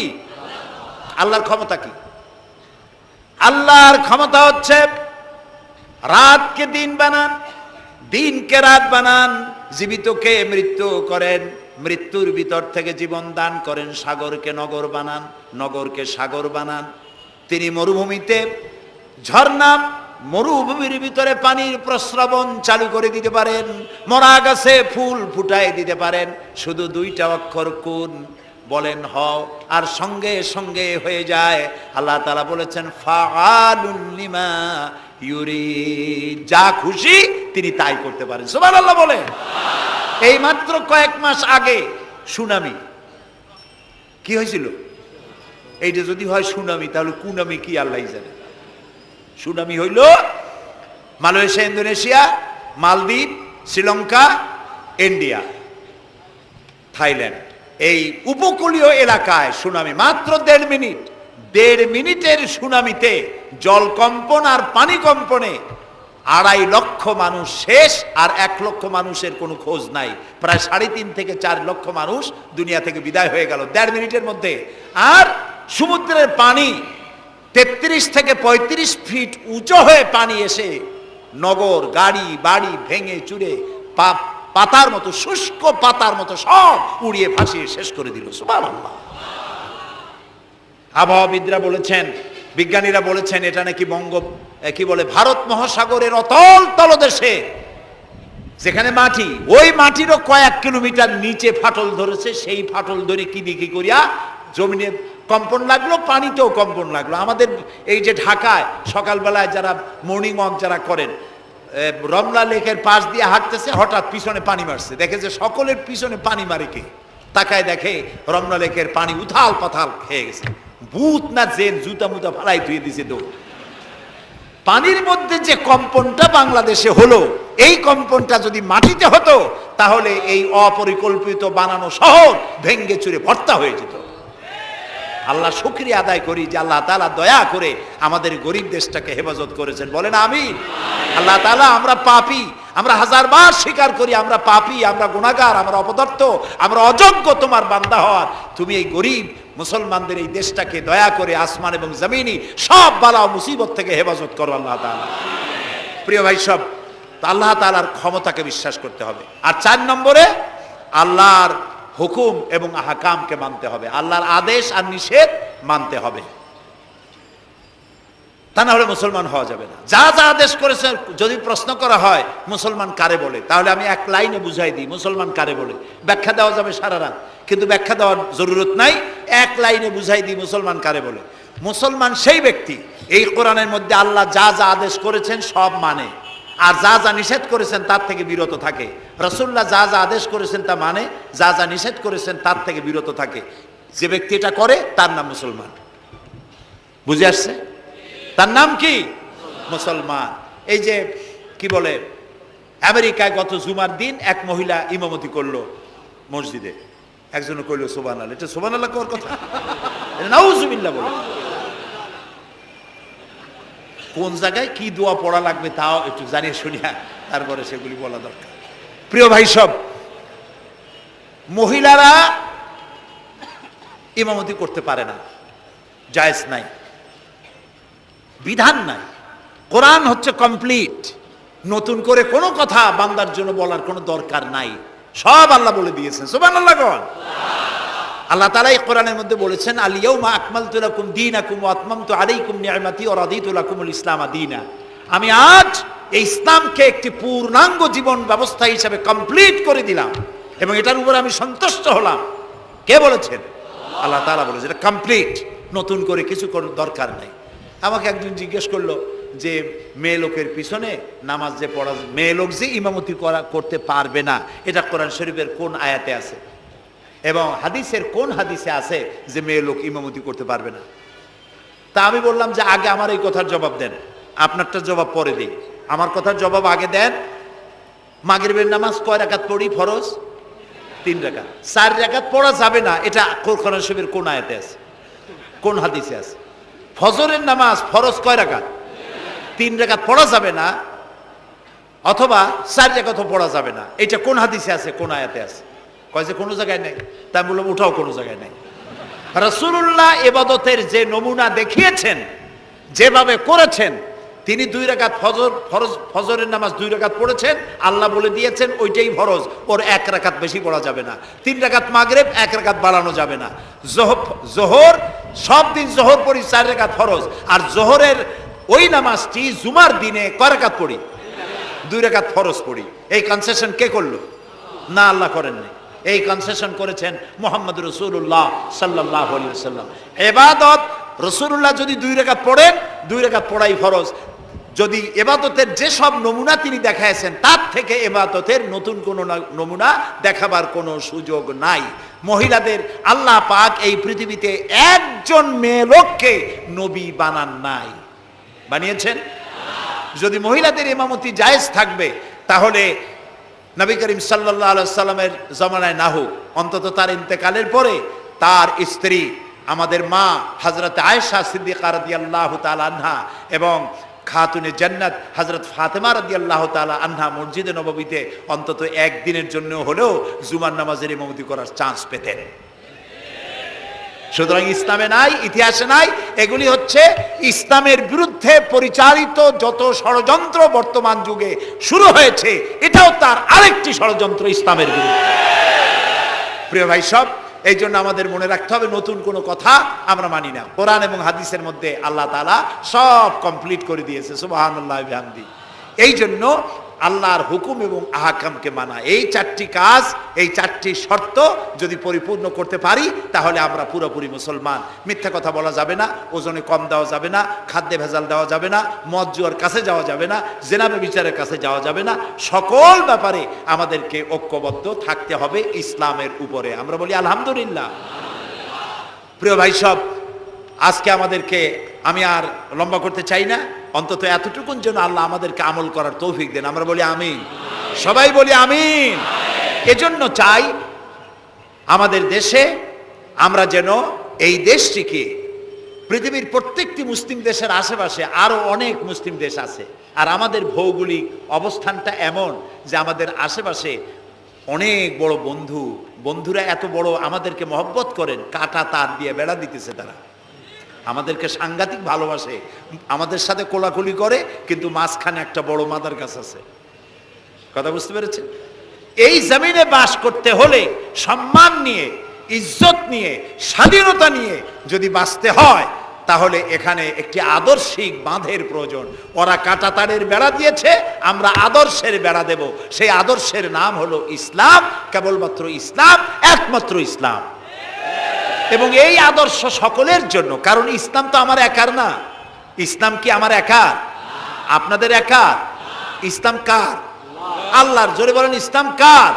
আল্লাহর ক্ষমতা কি? আল্লাহর ক্ষমতা হচ্ছে রাতকে দিন বানান, দিনকে রাত বানান, জীবিতকে মৃত্যু করেন, মৃত্যুর ভিতর থেকে জীবন দান করেন, সাগরকে নগর বানান, নগরকে সাগর বানান। তিনি মরুভূমিতে ঝর্ণা, মরুভূমির ভিতরে পানির প্রস্রবণ চালু করে দিতে পারেন, মরা গাছে ফুল ফুটায় দিতে পারেন। শুধু 2টা অক্ষর কুন বলেন হও, আর সঙ্গে সঙ্গে হয়ে যায়। আল্লাহ তাআলা বলেছেন ফাআলুন লিমা ইউরিদ, যা খুশি তিনি তাই করতে পারেন। সুবহানাল্লাহ বলে। এই মাত্র কয়েক মাস আগে সুনামি কি হয়েছিল? এইটা যদি হয় সুনামি, তাহলে কুনামি কি আল্লাহ জানে। সুনামি হইল মালয়েশিয়া, ইন্দোনেশিয়া, মালদ্বীপ, শ্রীলঙ্কা, ইন্ডিয়া, থাইল্যান্ড, এই উপকূলীয় এলাকায় সুনামি। মাত্র 1.5 মিনিট, 1.5 মিনিটের সুনামিতে জলকম্পন আর পানি কম্পনে 2.5 লক্ষ মানুষ শেষ, আর 1 লক্ষ মানুষের কোনো খোঁজ নাই। প্রায় 3.5 থেকে 4 লক্ষ মানুষ দুনিয়া থেকে বিদায় হয়ে গেল 1.5 মিনিটের মধ্যে। আর সমুদ্রের পানি 33 থেকে 35 ফিট উঁচু হয়ে পানি এসে নগর, গাড়ি বাড়ি ভেঙে চুরে পাতার মতো, শুষ্ক পাতার মতো সব উড়িয়ে ভাসিয়ে শেষ করে দিল। সুবহানাল্লাহ। আবহাওয়াবিদরা বলেছেন, বিজ্ঞানীরা বলেছেন, এটা নাকি ভারত মহাসাগরের অতল তলদেশে যেখানে মাটি, ওই মাটিরও কয়েক কিলোমিটার নিচে ফাটল ধরেছে। সেই ফাটল ধরে কি দিকে করিয়া জমিনে কম্পন লাগলো, পানিতেও কম্পন লাগলো। আমাদের এই যে ঢাকায় সকালবেলায় যারা মর্নিং ওয়াক যারা করেন, রমনা লেকের পাশ দিয়ে হাঁটতেছে, হঠাৎ পিছনে পানি মারছে, দেখে যে সকলের পিছনে পানি মারে কে? তাকায় দেখে রমনা লেকের পানি উথাল পাথাল খেয়ে গেছে। ভূত না জেন জুতা মুতা ফালাই ধুয়ে দিছে দৌড়। পানির মধ্যে যে কম্পনটা বাংলাদেশে হলো, এই কম্পনটা যদি মাটিতে হতো, তাহলে এই অপরিকল্পিত বানানো শহর ভেঙ্গে চুরে ভর্তা হয়ে যেত। আল্লাহ শুকরিয়া আদায় করি যে আল্লাহ তাআলা দয়া করে আমাদের গরিব দেশটাকে হেফাজত করেছেন। বলেন আমিন। আল্লাহ তাআলা, আমরা পাপী, আমরা 1000 বার স্বীকার করি আমরা পাপী, আমরা গুনাহগার, আমরা অপদার্থ, আমরা অযোগ্য তোমার বান্দা হওয়ার। তুমি এই গরিব মুসলমানদের এই দেশটাকে দয়া করে আসমান এবং জমিনি সব বালা ও মুসিবত থেকে হেফাজত করো আল্লাহ তাআলা। প্রিয় ভাই সব, আল্লাহ তাআলার ক্ষমতাকে বিশ্বাস করতে হবে। আর 4 নম্বরে আল্লাহর হুকুম এবং আহকামকে মানতে হবে, আল্লাহর আদেশ আর নিষেধ মানতে হবে। তা না হলে মুসলমান হওয়া যাবে না। যা যা আদেশ করেছে, যদি প্রশ্ন করা হয় মুসলমান কারে বলে, তাহলে আমি এক লাইনে বুঝাই দিই মুসলমান কারে বলে। ব্যাখ্যা দেওয়া যাবে সারা রাত, কিন্তু ব্যাখ্যা দেওয়ার জরুরত নাই, এক লাইনে বুঝাই দিই মুসলমান কারে বলে। মুসলমান সেই ব্যক্তি এই কোরআনের মধ্যে আল্লাহ যা যা আদেশ করেছেন সব মানে, আর যা যা নিষেধ করেছেন তার থেকে বিরত থাকে। রাসূলুল্লাহ যা যা আদেশ করেছেন তা মানে, যা যা নিষেধ করেছেন তার থেকে বিরত থাকে। যে ব্যক্তি এটা করে তার নাম মুসলমান। বুঝে আসছে? তার নাম কি? মুসলমান। এই যে কি বলে, আমেরিকায় গত জুমার দিন এক মহিলা ইমামতি করলো মসজিদে, একজন কইল সুবহানাল্লাহ। এটা সুবহানাল্লাহ কোর কথা, নাউজুবিল্লাহ বলে। কোন জায়গায় কি দোয়া পড়া লাগবে তাও একটু জানিয়ে শুনিয়া তারপরে সেগুলি বলা দরকার। প্রিয় ভাই সব, মহিলারা ইমামতি করতে পারে না, জায়েজ নাই, বিধান নাই। কোরআন হচ্ছে কমপ্লিট, নতুন করে কোনো কথা বান্দার জন্য বলার কোনো দরকার নাই, সব আল্লাহ বলে দিয়েছেন। সুবহানাল্লাহ কোন আল্লাহ তাআলা এই কোরআনের মধ্যে বলেছেন, আল ইয়াউমা আকমালতু লাকুম দীনাকুম ওয়া আতমামতু আলাইকুম নি'মাতি ওয়া রাদিতু লাকুমুল ইসলাম দীনা। আমি আজ এই ইসলামকে একটি পূর্ণাঙ্গ জীবন ব্যবস্থা হিসেবে কমপ্লিট করে দিলাম এবং এটার উপর আমি সন্তুষ্ট হলাম। কে বলেছেন? আল্লাহ তাআলা বলেছেন এটা কমপ্লিট, নতুন করে কিছু দরকার নাই। আমাকে একজন জিজ্ঞেস করলো যে মেয়ে লোকের পিছনে নামাজ যে পড়া, মেয়ে লোক যে ইমামতি করতে পারবে না, এটা কোরআন শরীফের কোন আয়াতে আছে এবং হাদিসের কোন হাদিসে আছে যে মেয়ে লোক ইমামতি করতে পারবে না? তা আমি বললাম যে আগে আমার এই কথার জবাব দেন, আপনারটা জবাব পরে দিই। আমার কথার জবাব আগে দেন। মাগরিবের নামাজ কয় রাকাত পড়ি ফরজ? 3 রাকাত। 4 রাকাত পড়া যাবে না, এটা কোরআন শরীফের কোন আয়াতে আছে, কোন হাদিসে আছে? ফজরের নামাজ ফরজ কয় রাকাত? 3 রাকাত পড়া যাবে না, অথবা 4 রাকাতও পড়া যাবে না, এটা কোন হাদিসে আছে, কোন আয়াতে আছে? কয় যে কোনো জায়গায় নেই। তা আমি বললাম ওটাও কোনো জায়গায় নেই। রাসূলুল্লাহ ইবাদতের যে নমুনা দেখিয়েছেন, যেভাবে করেছেন, তিনি 2 রাকাত ফজরের নামাজ 2 রাকাত পড়েছেন, আল্লাহ বলে দিয়েছেন ওইটাই ফরজ, ওর 1 রাকাত বেশি পড়া যাবে না। 3 রাকাত মাগরিব, 1 রাকাত বাড়ানো যাবে না। জোহর সব দিন জোহর পড়ি 4 রাকাত ফরজ, আর জোহরের ওই নামাজটি জুমার দিনে কয় রাকাত পড়ি? 2 রাকাত ফরজ পড়ি। এই কনসেশন কে করলো? না, আল্লাহ করেননি। এই কনসেশন করেছেন মুহাম্মদ রাসূলুল্লাহ সাল্লাল্লাহু আলাইহি ওয়াসাল্লাম। ইবাদত রাসূলুল্লাহ যদি 2 রাকাত পড়েন, 2 রাকাত পড়াই ফরজ। যদি ইবাদতের যে সব নমুনা তিনি দেখাইছেন তার থেকে ইবাদতের নতুন কোন নমুনা দেখাবার কোনো সুযোগ নাই। মহিলাদের আল্লাহ পাক এই পৃথিবীতে একজন মেয়ে লোককে নবী বানান নাই, বানিয়েছেন? যদি মহিলাদের ইমামতি জায়েজ থাকবে, তাহলে নবী করিম সাল্লাল্লাহু আলাইহি সাল্লামের জামানায় না হোক, অন্তত তার ইন্তেকালের পরে তার স্ত্রী আমাদের মা হযরত আয়েশা সিদ্দিকা রাদিয়াল্লাহু তাআলা আনহা এবং খাতুনে জান্নাত হযরত ফাতেমা রাদিয়াল্লাহু তাআলা আনহা মসজিদে নববীতে অন্তত একদিনের জন্য হলেও জুমার নামাজের ইমামতি করার চান্স পেতেন। সুতরাং ইসলামে নাই, ইতিহাসে নাই। এগুলি হচ্ছে ইসলামের বিরুদ্ধে পরিচালিত যত ষড়যন্ত্র বর্তমান যুগে শুরু হয়েছে, এটাও তার আরেকটি ষড়যন্ত্র ইসলামের বিরুদ্ধে। প্রিয় ভাই সব, এই জন্য আমাদের মনে রাখতে হবে নতুন কোনো কথা আমরা মানি না। কোরআন এবং হাদিসের মধ্যে আল্লাহ তাআলা সব কমপ্লিট করে দিয়েছে, সুবহানাল্লাহ ওয়া বিহামদি। এই জন্য আল্লাহর হুকুম এবং আহকামকে মানা, এই 4টি কাজ, এই 4টি শর্ত যদি পরিপূর্ণ করতে পারি, তাহলে আমরা পুরোপুরি মুসলমান। মিথ্যা কথা বলা যাবে না, ওজনে কম দেওয়া যাবে না, খাদ্যে ভেজাল দেওয়া যাবে না, মদ জুয়ার কাছে যাওয়া যাবে না, জেনা ব্যভিচারের কাছে যাওয়া যাবে না। সকল ব্যাপারে আমাদেরকে ঐক্যবদ্ধ থাকতে হবে ইসলামের উপরে। আমরা বলি আলহামদুলিল্লাহ। প্রিয় ভাই সব, আজকে আমাদেরকে, আমি আর লম্বা করতে চাই না, অন্তত এতটুকুন যেন আল্লাহ আমাদেরকে আমল করার তৌফিক দেন। আমরা বলি আমিন, সবাই বলি আমিন। এজন্য চাই আমাদের দেশে আমরা যেন এই দেশটিকে, পৃথিবীর প্রত্যেকটি মুসলিম দেশের আশেপাশে আরো অনেক মুসলিম দেশ আছে, আর আমাদের ভৌগোলিক অবস্থানটা এমন যে আমাদের আশেপাশে অনেক বড় বন্ধুরা এত বড় আমাদেরকে মহব্বত করেন, কাটা তার দিয়ে বেড়া দিতেছে। তারা আমাদেরকে সাংঘাতিক ভালোবাসে, আমাদের সাথে কোলাকুলি করে, কিন্তু মাঝখানে একটা বড় মাদার গাছ আছে। কথা বুঝতে পেরেছেন? এই জমিনে বাস করতে হলে সম্মান নিয়ে, ইজ্জত নিয়ে, স্বাধীনতা নিয়ে যদি বাঁচতে হয়, তাহলে এখানে একটি আদর্শিক বাঁধের প্রয়োজন। ওরা কাঁটাতারের বেড়া দিয়েছে, আমরা আদর্শের বেড়া দেব। সেই আদর্শের নাম হলো ইসলাম, কেবলমাত্র ইসলাম, একমাত্র ইসলাম। এবং এই আদর্শ সকলের জন্য, কারণ ইসলাম তো আমার একার না। ইসলাম কি আমার একার? আপনাদের একার? ইসলাম কার? আল্লাহর। জোরে বলেন, ইসলাম কার?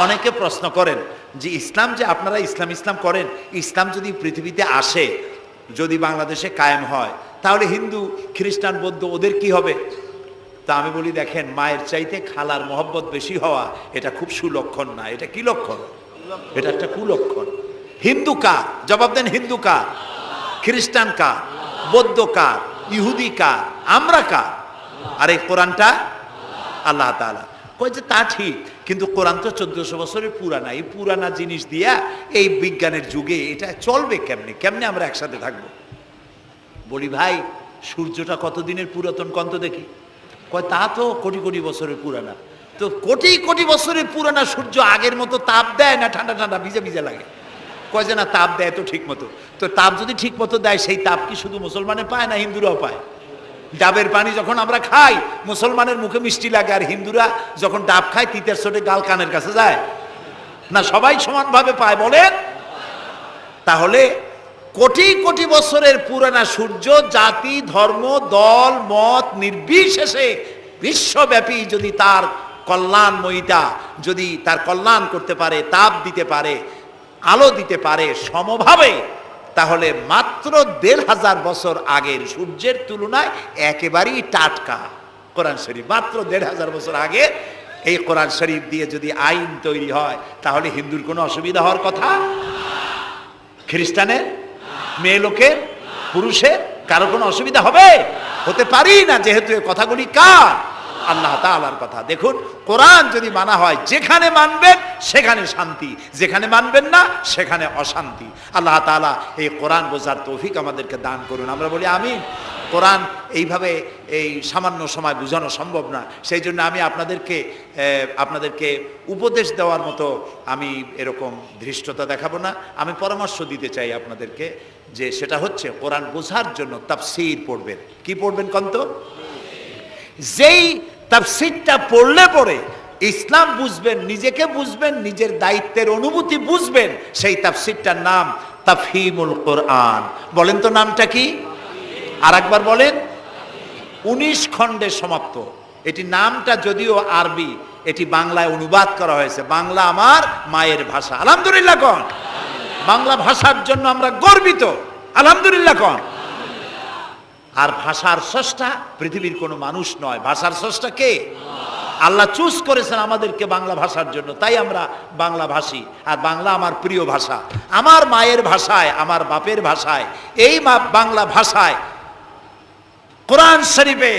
অনেকে প্রশ্ন করেন যে ইসলাম যে আপনারা ইসলাম ইসলাম করেন, ইসলাম যদি পৃথিবীতে আসে, যদি বাংলাদেশে কায়েম হয়, তাহলে হিন্দু, খ্রিস্টান, বৌদ্ধ ওদের কি হবে? তা আমি বলি, দেখেন, মায়ের চাইতে খালার মহব্বত বেশি হওয়া এটা খুব সুলক্ষণ না। এটা কি লক্ষণ? এটা একটা কুলক্ষণ। হিন্দু কার? জবাব দেন, হিন্দু কার? খ্রিস্টান কার? বৌদ্ধ কার? ইহুদি কার? আমরা কার? আর এই কোরআনটা আল্লাহ তাআলা। কই যে তা ঠিক, কিন্তু কোরআন তো 1400 বছরের পুরানা। এই পুরানা জিনিস দিয়া এই বিজ্ঞানের যুগে এটা চলবে কেমনে? কেমনে আমরা একসাথে থাকবো? বলি, ভাই, সূর্যটা কতদিনের পুরাতন কন্ত দেখি? কয় তা তো কোটি কোটি বছরের পুরানা। তো কোটি কোটি বছরের পুরানা সূর্য আগের মতো তাপ দেয় না ঠান্ডা ঠান্ডা ভিজে ভিজে লাগে? কয় যে না, তাপ দেয় তো ঠিক মতো। তো তাপ যদি ঠিক মতো দেয়, সেই তাপ কি শুধু মুসলমানে পায় না হিন্দুরাও পায়? ডাবের পানি যখন আমরা খাই, মুসলমানের মুখে মিষ্টি লাগে, আর হিন্দুরা যখন ডাব খায় তিতের চোটে গাল কানের কাছে যায় না? সবাই সমানভাবে পায়, বলেন? তাহলে কোটি কোটি বছরের পুরানা সূর্য জাতি, ধর্ম, দল, মত নির্বিশেষে বিশ্বব্যাপী যদি তার কল্যাণময়িতা, যদি তার কল্যাণ করতে পারে, তাপ দিতে পারে, আলো দিতে পারে সমভাবে, তাহলে মাত্র 1500 বছর আগের সূর্যের তুলনায় একেবারেই টাটকা কোরআন শরীফ। মাত্র 1500 বছর আগে এই কোরআন শরীফ দিয়ে যদি আইন তৈরি হয়, তাহলে হিন্দুর কোনো অসুবিধা হওয়ার কথা? খ্রিস্টানের, মেয়ে লোকের, পুরুষের, কারো কোনো অসুবিধা হবে? হতে পারি না, যেহেতু এই কথাগুলি কার? আল্লাহ তাআলার কথা। দেখুন, কোরআন যদি মানা হয়, যেখানে মানবেন সেখানে শান্তি, যেখানে মানবেন না সেখানে অশান্তি। আল্লাহ তাআলা এই কোরআন বোঝার তৌফিক আমাদেরকে দান করুন। আমরা বলি আমিন। কোরআন এইভাবে এই সামান্য সময় বোঝানো সম্ভব না। সেই জন্য আমি আপনাদেরকে উপদেশ দেওয়ার মতো আমি এরকম ধৃষ্টতা দেখাবো না। আমি পরামর্শ দিতে চাই আপনাদেরকে, যে সেটা হচ্ছে কোরআন বোঝার জন্য তাফসীর পড়বেন। কি পড়বেন কন্ত? যেই তাফসীরটা পড়লে পরে ইসলাম বুঝবেন, নিজেকে বুঝবেন, নিজের দায়িত্বের অনুভূতি বুঝবেন, সেই তাফসীরটার নাম তাফহিমুল কোরআন। বলেন তো নামটা কি? আর একবার বলেন। 19 খণ্ডে সমাপ্ত। এটি নামটা যদিও আরবি, এটি বাংলায় অনুবাদ করা হয়েছে। বাংলা আমার মায়ের ভাষা, আলহামদুলিল্লাহ কোন। বাংলা ভাষার জন্য আমরা গর্বিত, আলহামদুলিল্লাহ কোন। আর ভাষার স্রষ্টা পৃথিবীর কোনো মানুষ নয়, ভাষার স্রষ্টা কে? আল্লাহ চুজ করেছেন আমাদেরকে বাংলা ভাষার জন্য, তাই আমরা বাংলা ভাষী। আর বাংলা আমার প্রিয় ভাষা, আমার মায়ের ভাষায়, আমার বাপের ভাষায়, এই বাংলা ভাষায় কোরআন শরীফে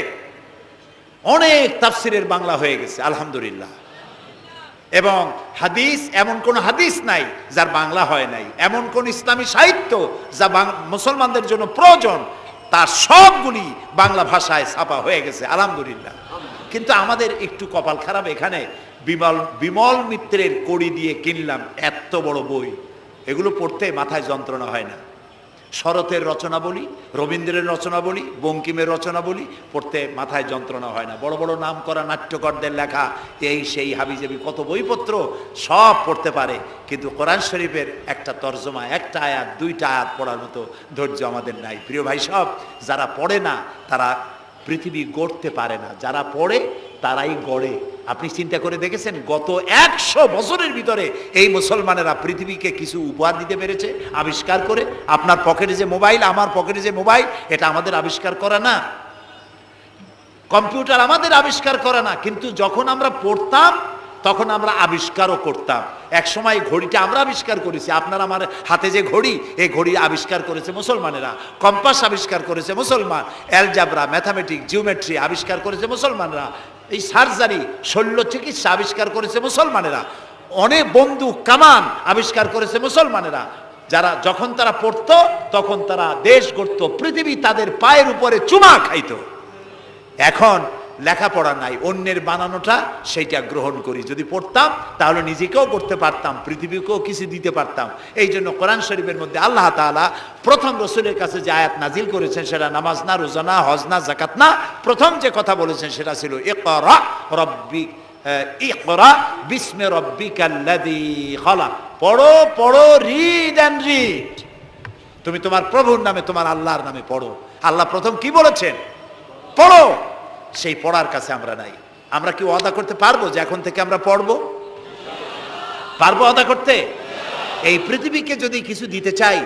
অনেক তাফসিরের বাংলা হয়ে গেছে, আলহামদুলিল্লাহ। এবং হাদিস, এমন কোন হাদিস নাই যার বাংলা হয় নাই। এমন কোন ইসলামী সাহিত্য যা মুসলমানদের জন্য প্রয়োজন, তার সবগুলি বাংলা ভাষায় ছাপা হয়ে গেছে, আলহামদুলিল্লাহ। কিন্তু আমাদের একটু কপাল খারাপ, এখানে বিমল মিত্রের কড়ি দিয়ে কিনলাম এত বড় বই, এগুলো পড়তে মাথায় যন্ত্রণা হয় না। শরতের রচনা বলি, রবীন্দ্রের রচনা বলি, বঙ্কিমের রচনা বলি, পড়তে মাথায় যন্ত্রণা হয় না। বড় বড় নাম করা নাট্যকারদের লেখা এই সেই হাবিজাবি কত বইপত্র, সব পড়তে পারে, কিন্তু কোরআন শরীফের একটা তর্জমা, একটা আয়াত, 2টা আয়াত পড়ার মতো ধৈর্য আমাদের নাই। প্রিয় ভাই সব, যারা পড়ে না তারা পৃথিবী গড়তে পারে না, যারা পড়ে তারাই গড়ে। আপনি চিন্তা করে দেখেছেন, গত 100 বছরের ভিতরে এই মুসলমানেরা পৃথিবীকে কিছু উপহার দিতে পেরেছে আবিষ্কার করে। আপনার পকেটে যে মোবাইল, আমার পকেটে যে মোবাইল, এটা আমাদের আবিষ্কার করা না? কম্পিউটার আমাদের আবিষ্কার করা না? কিন্তু যখন আমরা পড়তাম তখন আমরা আবিষ্কারও করতাম। এক সময় ঘড়িটা আমরা আবিষ্কার করেছি। আপনার আমার হাতে যে ঘড়ি, এই ঘড়ি আবিষ্কার করেছে মুসলমানেরা। কম্পাস আবিষ্কার করেছে মুসলমান। অ্যালজাবরা, ম্যাথামেটিক্স, জিওমেট্রি আবিষ্কার করেছে মুসলমানরা। এই সার্জারি, শল্য চিকিৎসা আবিষ্কার করেছে মুসলমানেরা। অনেক বন্দুক, কামান আবিষ্কার করেছে মুসলমানেরা। যারা যখন তারা পড়তো তখন তারা দেশ গড়ত, পৃথিবী তাদের পায়ের উপরে চুমা খাইতো। এখন লেখাপড়া নাই, অন্যের বানানোটা সেইটা গ্রহণ করি। যদি পড়তাম তাহলে নিজেকেও করতে পারতাম, পৃথিবীকেও কিছু দিতে পারতাম। এই জন্য কোরআন শরীফের মধ্যে আল্লাহ তাআলা প্রথম রসুলের কাছে যে আয়াত নাজিল করেছেন সেটা নামাজ না, রোজা না, হজ না, জাকাত না, প্রথম যে কথা বলেছেন সেটা ছিল ইকরা বিস্মি রাব্বিকাল্লাযী খালাক। পড়ো পড়ো, রিড অ্যান্ড রিড। তুমি তোমার প্রভুর নামে, তোমার আল্লাহর নামে পড়ো। আল্লাহ প্রথম কি বলেছেন? পড়ো। সেই পড়ার কাছে আমরা নাই। আমরা কি ওয়াদা করতে পারবো যে এখন থেকে আমরা পড়বো? পারবো ওয়াদা করতে? এই পৃথিবীকে যদি কিছু দিতে চাই,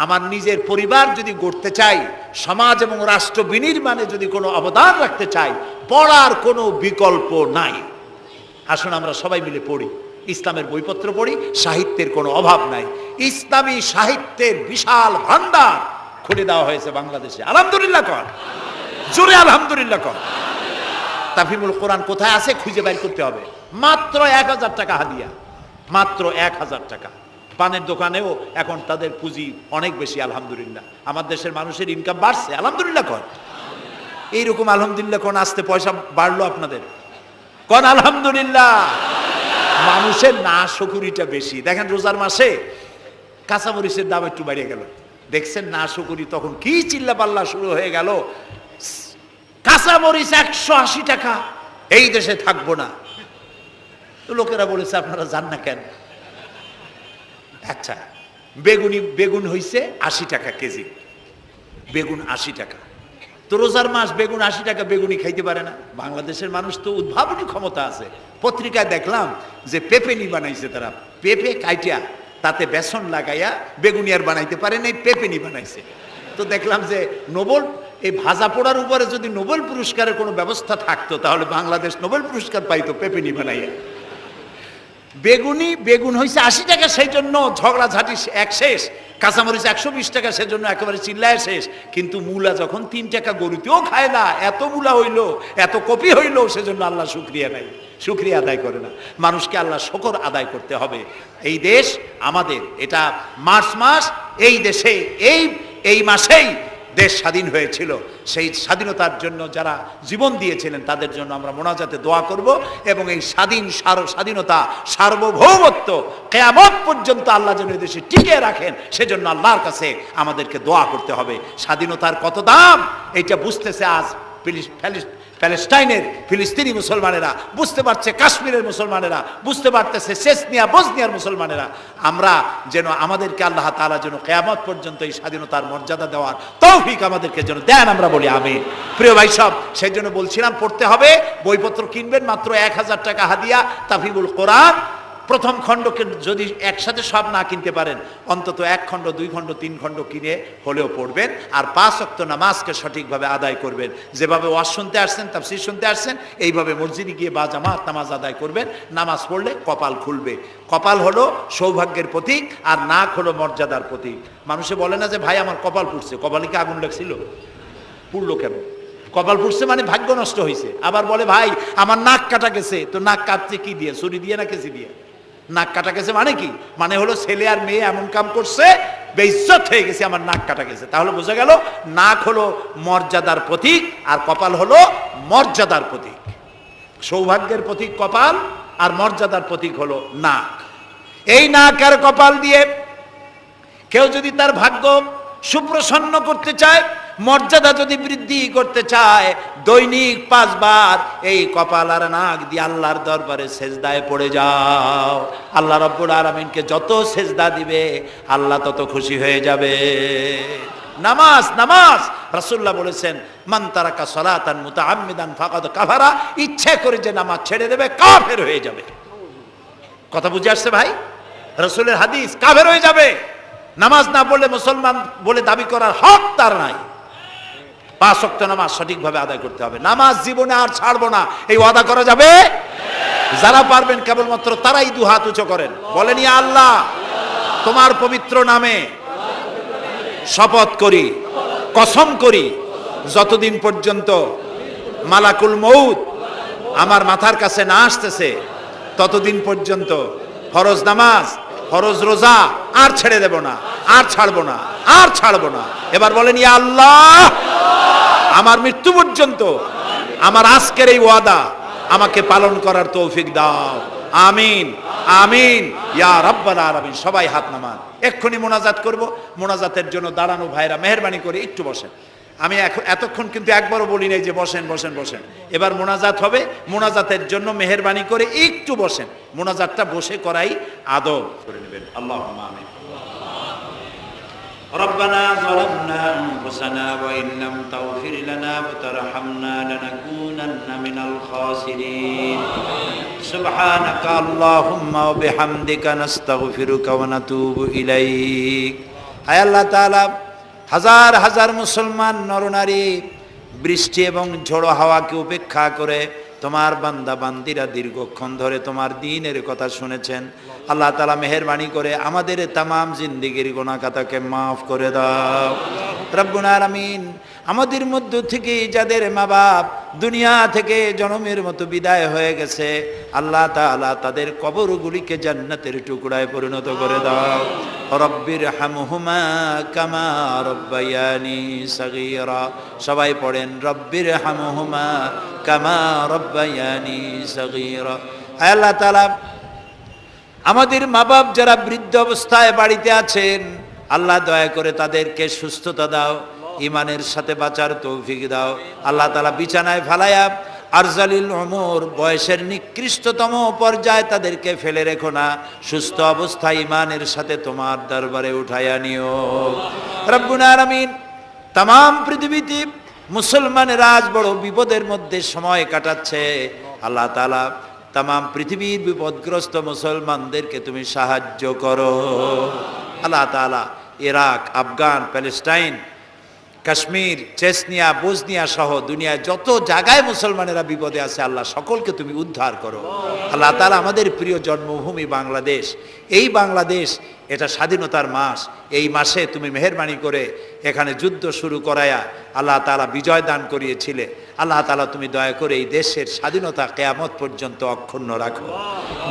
আমার নিজের পরিবার যদি গড়তে চাই, সমাজ এবং রাষ্ট্র বিনির্মাণে যদি কোনো অবদান রাখতে চাই, পড়ার কোনো বিকল্প নাই। আসুন আমরা সবাই মিলে পড়ি, ইসলামের বইপত্র পড়ি, সাহিত্যের কোনো অভাব নাই। ইসলামী সাহিত্যের বিশাল ভান্ডার খুলে দেওয়া হয়েছে বাংলাদেশে। আলহামদুলিল্লাহ কর, জোরে আলহামদুলিল্লাহ কর। তাফহিমুল কোরআন কোথায় আছে খুঁজে বের করতে হবে। মাত্র 1000 টাকা হাদিয়া, মাত্র 1000 টাকা। পানের দোকানেও এখন তাদের পুঁজি অনেক বেশি। আলহামদুলিল্লাহ, আমার দেশের মানুষের ইনকাম বাড়ছে। আলহামদুলিল্লাহ কর। এইরকম আলহামদুলিল্লাহ কোন আসতে পয়সা বাড়লো আপনাদের? কোন আলহামদুলিল্লাহ। মানুষের না শুকুরিটা বেশি। দেখেন রোজার মাসে কাঁচামরিচের দাম একটু বেড়ে গেল, দেখছেন না শুকুরি, তখন কি চিল্লা পাল্লা শুরু হয়ে গেল। কাঁচামরিচ 180 টাকা, এই দেশে থাকবো না। লোকেরা বলেছে আপনারা যান না কেন? আচ্ছা, বেগুন হইছে 80 টাকা কেজি, বেগুন 80 টাকা। তো রোজার মাস বেগুন 80 টাকা, বেগুনি খাইতে পারে না। বাংলাদেশের মানুষ তো উদ্ভাবনী ক্ষমতা আছে। পত্রিকায় দেখলাম যে পেঁপেনি বানাইছে তারা, পেঁপে কাইটিয়া তাতে বেসন লাগাইয়া বেগুনি আর বানাইতে পারে নাই, পেঁপেনি বানাইছে। তো দেখলাম যে নোবেল, এই ভাজা পোড়ার উপরে যদি নোবেল পুরস্কারের কোনো ব্যবস্থা থাকতো তাহলে বাংলাদেশ নোবেল পুরস্কার পাইতো পেঁপেনি বানাইয়া। বেগুন হয়েছে 80 টাকা, সেই জন্য ঝগড়াঝাটি এক শেষ। কাঁচামরিচ 120 টাকা, সেজন্য একেবারে চিল্লায় শেষ। কিন্তু মূলা যখন 3 টাকা, গরুতেও খায় না, এত মূলা হইলো, এত কপি হইলো, সেজন্য আল্লাহ শুকরিয়া নাই, শুকরিয়া আদায় করে না। মানুষকে আল্লাহ শুকর আদায় করতে হবে। এই দেশ আমাদের, এটা মার্চ মাস, এই দেশে এই মাসেই দেশ স্বাধীন হয়েছিল। সেই স্বাধীনতার জন্য যারা জীবন দিয়েছিলেন তাদের জন্য আমরা মোনাজাতে দোয়া করব, এবং এই স্বাধীনতা, সার্বভৌমত্ব কিয়ামত পর্যন্ত আল্লাহ যেন এই দেশে টিকিয়ে রাখেন, সেজন্য আল্লাহর কাছে আমাদেরকে দোয়া করতে হবে। স্বাধীনতার কত দাম এটা বুঝতেছে আজ প্যালেস্টাইনের ফিলিস্তিনি মুসলমানেরা, বুঝতে পারছে কাশ্মীরের মুসলমানেরা, বুঝতে পারতেছে চেচনিয়া বসনিয়ার মুসলমানেরা। আমরা যেন, আমাদেরকে আল্লাহ তাআলা যেন কিয়ামত পর্যন্ত এই স্বাধীনতার মর্যাদা দেওয়ার তৌফিক আমাদেরকে যেন দেন, আমরা বলি আমিন। প্রিয় ভাই সব, সেই জন্য বলছিলাম পড়তে হবে, বইপত্র কিনবেন, মাত্র 1000 টাকা হাদিয়া। তাফহিমুল কোরআন প্রথম খণ্ডকে যদি একসাথে সব না কিনতে পারেন, অন্তত 1 খণ্ড, 2 খণ্ড, 3 খণ্ড কিনে হলেও পড়বেন। আর 5 ওয়াক্ত নামাজকে সঠিকভাবে আদায় করবেন। যেভাবে ওয়াজ শুনতে আসছেন, তাফসীর শুনতে আসছেন, এইভাবে মসজিদে গিয়ে বা জামাত নামাজ আদায় করবেন। নামাজ পড়লে কপাল খুলবে। কপাল হলো সৌভাগ্যের প্রতীক, আর নাক হলো মর্যাদার প্রতীক। মানুষে বলে না যে ভাই আমার কপাল পুড়ছে, কপালে কি আগুন লাগছিল? পুড়লো কেন? কপাল পুড়ছে মানে ভাগ্য নষ্ট হয়েছে। আবার বলে ভাই আমার নাক কাটা গেছে, তো নাক কাটছে কি দিয়ে? ছুরি দিয়ে না কেচি দিয়ে? নাক কাটা গেছে মানে কি? মানে হলো ছেলে আর মেয়ে এমন কাম করছে, বেইজ্জত হয়ে গেছে, আমার নাক কাটা গেছে। তাহলে বোঝা গেল নাক হলো মর্যাদার প্রতীক, আর কপাল হলো মর্যাদার প্রতীক। সৌভাগ্যের প্রতীক কপাল, আর মর্যাদার প্রতীক হলো নাক। এই নাক আর কপাল দিয়ে কেউ যদি তার ভাগ্য সুপ্রসন্ন করতে চায়, মর্যাদা যদি বৃদ্ধি করতে চায়, দৈনিক 5 বার এই কপাল আর নাক দিয়ে আল্লাহর দরবারে সেজদায় পড়ে যাও। আল্লাহ রাব্বুল আলামিনকে যত সেজদা দিবে আল্লাহ তত খুশি হয়ে যাবে। নামাজ, নামাজ রাসূলুল্লাহ বলেছেন মান তারাকা সালাতান মুতাআম্মিদান ফাকাদ কাফারা, ইচ্ছা করে যে নামাজ ছেড়ে দেবে কাফের হয়ে যাবে। কথা বুঝে আসছে ভাই? রাসূলের হাদিস, কাফের হয়ে যাবে। নামাজ না পড়লে মুসলমান বলে দাবি করার হক তার নাই। 5 ওয়াক্ত নামাজ সঠিকভাবে আদায় করতে হবে। নামাজ জীবনে আর ছাড়বো না, এই ওয়াদা করা যাবে? যারা পারবেন কেবলমাত্র তারাই 2 হাত উঁচু করেন, বলেন ইয়া আল্লাহ তোমার পবিত্র নামে শপথ করি, কসম করি, যতদিন পর্যন্ত মালাকুল মউত আমার মাথার কাছে না আসতেছে ততদিন পর্যন্ত ফরজ নামাজ, ফরজ রোজা আর ছেড়ে দেব না, আর ছাড়বো না, আর ছাড়বো না। এবার বলেন ইয়া আল্লাহ আমার মৃত্যু পর্যন্ত আমার আজকের এই ওয়াদা আমাকে পালন করার তৌফিক দাও, আমিন আমিন ইয়া রাব্বাল আলামিন। সবাই হাত নামান, এক্ষুনি মোনাজাত করব। মোনাজাতের জন্য দাঁড়ানো ভাইরা মেহেরবানি করে একটু বসেন। আমি এতক্ষণ কিন্তু একবারও বলি নাই যে বসেন বসেন বসেন। এবার মোনাজাত হবে, মোনাজাতের জন্য মেহেরবানি করে একটু বসেন। মোনাজাতটা বসে করাই আদব করে নেবেন। আল্লাহুম্মা আমিন। ربنا ظلمنا أنفسنا وإن لم تغفر لنا وترحمنا لنكونن من الخاسرين سبحانك اللهم وبحمدك نستغفرك ونتوب إليك হায় আল্লাহ তাআলা, হাজার হাজার মুসলমান নরনারী বৃষ্টি এবং ঝড়ো হাওয়াকে উপেক্ষা করে তোমার বান্দা বান্দিরা দীর্ঘক্ষণ ধরে তোমার দ্বীনের কথা শুনেছেন। আল্লাহ তাআলা মেহেরবানি করে আমাদের তামাম জিন্দেগির গুনাহ খাতাকে মাফ করে দাও রব্বুল আলামিন। আমাদের মধ্য থেকে যাদের মা বাপ দুনিয়া থেকে জনমের মতো বিদায় হয়ে গেছে, আল্লাহ তাআলা তাদের কবরগুলিকে জান্নাতের টুকরায় পরিণত করে দাও। রব্বির হামহুমা কামা রব্বায়ানি সগীরা। সবাই পড়েন রব্বির হামহুমা কামা রব্বায়ানি সগীরা। হে আল্লাহ তাআলা, আমাদের মা বাপ যারা বৃদ্ধ অবস্থায় বাড়িতে আছেন, আল্লাহ দয়া করে তাদেরকে সুস্থতা দাও, ইমানের সাথে বাঁচার তৌফিক দাও। আল্লাহ তাআলা বিছানায় ফালায়া আরজালিল উমর, বয়সের নিকৃষ্টতম পর্যায়ে তাদেরকে ফেলে রেখো না, সুস্থ অবস্থায় ইমানের সাথে তোমার দরবারে উঠাইয়া নিও রব্বুল আলামিন। তাম পৃথিবীতে মুসলমানেরা আজ বড় বিপদের মধ্যে সময় কাটাচ্ছে। আল্লাহ তাআলা তাম পৃথিবীর বিপদগ্রস্ত মুসলমানদেরকে তুমি সাহায্য করো। আল্লাহ তাআলা Iraq, Afghan, Palestine, Kashmir, Chechnya, Bosnia সহ দুনিয়ায় যত জায়গায় মুসলমানেরা বিপদে আছে, আল্লাহ সকলকে তুমি উদ্ধার করো। আল্লাহ তাআলা আমাদের প্রিয় জন্মভূমি বাংলাদেশ, এই বাংলাদেশ এটা স্বাধীনতার মাস। এই মাসে তুমি মেহেরবানি করে এখানে যুদ্ধ শুরু করায়া আল্লাহ তাআলা বিজয় দান করিয়েছিলে। আল্লাহ তাআলা তুমি দয়া করে এই দেশের স্বাধীনতা কিয়ামত পর্যন্ত অক্ষুণ্ণ রাখো।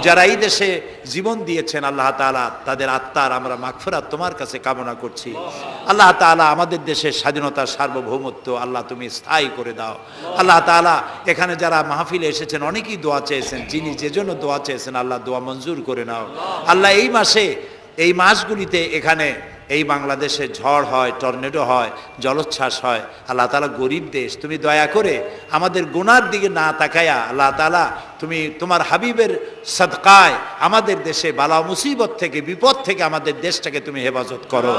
যারা এই দেশে জীবন দিয়েছেন আল্লাহ তাআলা তাদের আত্মার আমরা মাগফিরাত তোমার কাছে কামনা করছি। আল্লাহ তাআলা আমাদের দেশের স্বাধীনতার সার্বভৌমত্ব আল্লাহ তুমি স্থায়ী করে দাও। আল্লাহ তাআলা এখানে যারা মাহফিলে এসেছেন অনেকেই দোয়া চেয়েছেন, যিনি যে জন্য দোয়া চেয়েছেন আল্লাহ দোয়া মঞ্জুর করে নাও। আল্লাহ এই মাসে, এই মাসগুলিতে এখানে এই বাংলাদেশে ঝড় হয়, টর্নেডো হয়, জলোচ্ছ্বাস হয়। আল্লাহ তাআলা গরিব দেশ, তুমি দয়া করে আমাদের গুনার দিকে না তাকায়া আল্লাহ তাআলা তুমি তোমার হাবিবের সদকায় আমাদের দেশে বালা মুসিবত থেকে, বিপদ থেকে আমাদের দেশটাকে তুমি হেফাজত করো।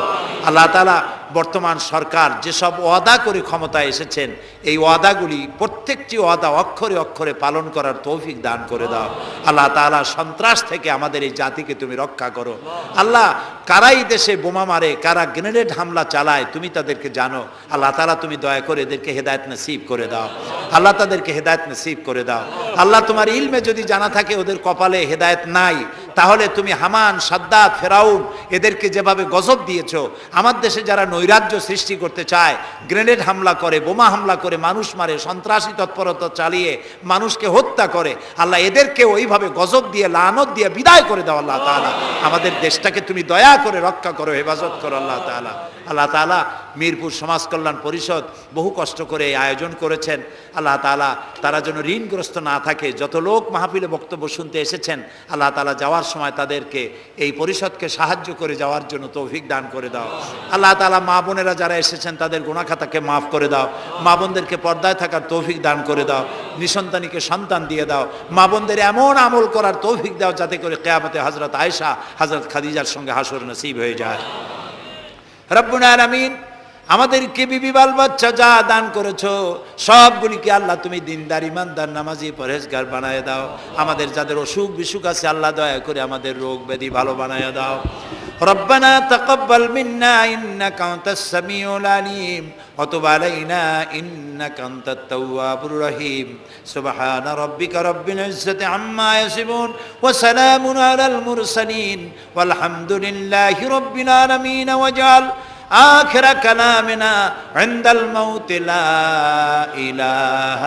আল্লাহ তাআলা বর্তমান সরকার যেসব ওয়াদা করে ক্ষমতায় এসেছেন, এই ওয়াদাগুলি প্রত্যেকটি ওয়াদা অক্ষরে অক্ষরে পালন করার তৌফিক দান করে দাও। আল্লাহ তাআলা সন্ত্রাস থেকে আমাদের এই জাতিকে তুমি রক্ষা করো। আল্লাহ কারাই দেশে বোমা মারে, কারা গ্রেনেড হামলা চালায় তুমি তাদেরকে জানো। আল্লাহ তাআলা তুমি দয়া করে এদেরকে হেদায়েত নসিব করে দাও। আল্লাহ তাদেরকে হেদায়েত নসিব করে দাও। আল্লাহ তোমার ইলমে যদি জানা থাকে ওদের কপালে হেদায়েত নাই, তাহলে তুমি হামান, সাদ্দাত, ফেরাউন এদেরকে যেভাবে গজব দিয়েছো, আমার দেশে যারা নৈরাজ্য সৃষ্টি করতে চায়, গ্রেনেড হামলা করে, বোমা হামলা করে, মানুষ মারে, সন্ত্রাসী তৎপরতা চালিয়ে মানুষকে হত্যা করে, আল্লাহ এদেরকে ওইভাবে গজব দিয়ে, লানত দিয়ে বিদায় করে দাও। আল্লাহ তাআলা আমাদের দেশটাকে তুমি দয়া করে রক্ষা করো, হেফাজত করো আল্লাহ তাআলা। আল্লাহ তাআলা মিরপুর সমাজ কল্যাণ পরিষদ বহু কষ্ট করে এই আয়োজন করেছেন। আল্লাহ তাআলা তারা যেন ঋণগ্রস্ত না থাকে। যত লোক মাহফিলে বক্তব্য শুনতে এসেছেন আল্লাহ তাআলা যাওয়ার সময় তাদেরকে এই পরিষদকে সাহায্য করে যাওয়ার জন্য তৌফিক দান করে দাও। আল্লাহ তাআলা মা বোনেরা যারা এসেছেন তাদের গুনাহ খাতাকে মাফ করে দাও। মা বোনদেরকে পর্দায় থাকার তৌফিক দান করে দাও। নিঃসন্তানীকে সন্তান দিয়ে দাও। মা বোনদের এমন আমল করার তৌফিক দাও যাতে করে কিয়ামতে হযরত আয়েশা, হযরত খাদিজার সঙ্গে হাসর নসিব হয়ে যায়। রব্বুল আলামিন আমাদেরকে বিবি বাল বাচ্চা যা দান করেছো সবগুলিকে আল্লাহ তুমি দিনদার, ইমানদার, নামাজি, পরহেজগার বানায় দাও। আমাদের যাদের অসুখ বিসুখ আছে আল্লাহ দয়া করে আমাদের রোগ ব্যাধি ভালো বানায় দাও। রব্বানা তাকাব্বাল মিন্না ইন্নাকা আনতাস সামিউল আলিম ওয়া তুব আলাইনা ইন্নাকা আনতাত তাওয়াবুর রহিম। সুবহানা রাব্বিকা রাব্বিল ইজ্জাতি আম্মা ইয়াসিফুন ওয়া সালামুন আলাল মুরসালিন ওয়ালহামদুলিল্লাহি রাব্বিল আলামিন। ওয়াজআল آخر كلامنا عند الموت لا إله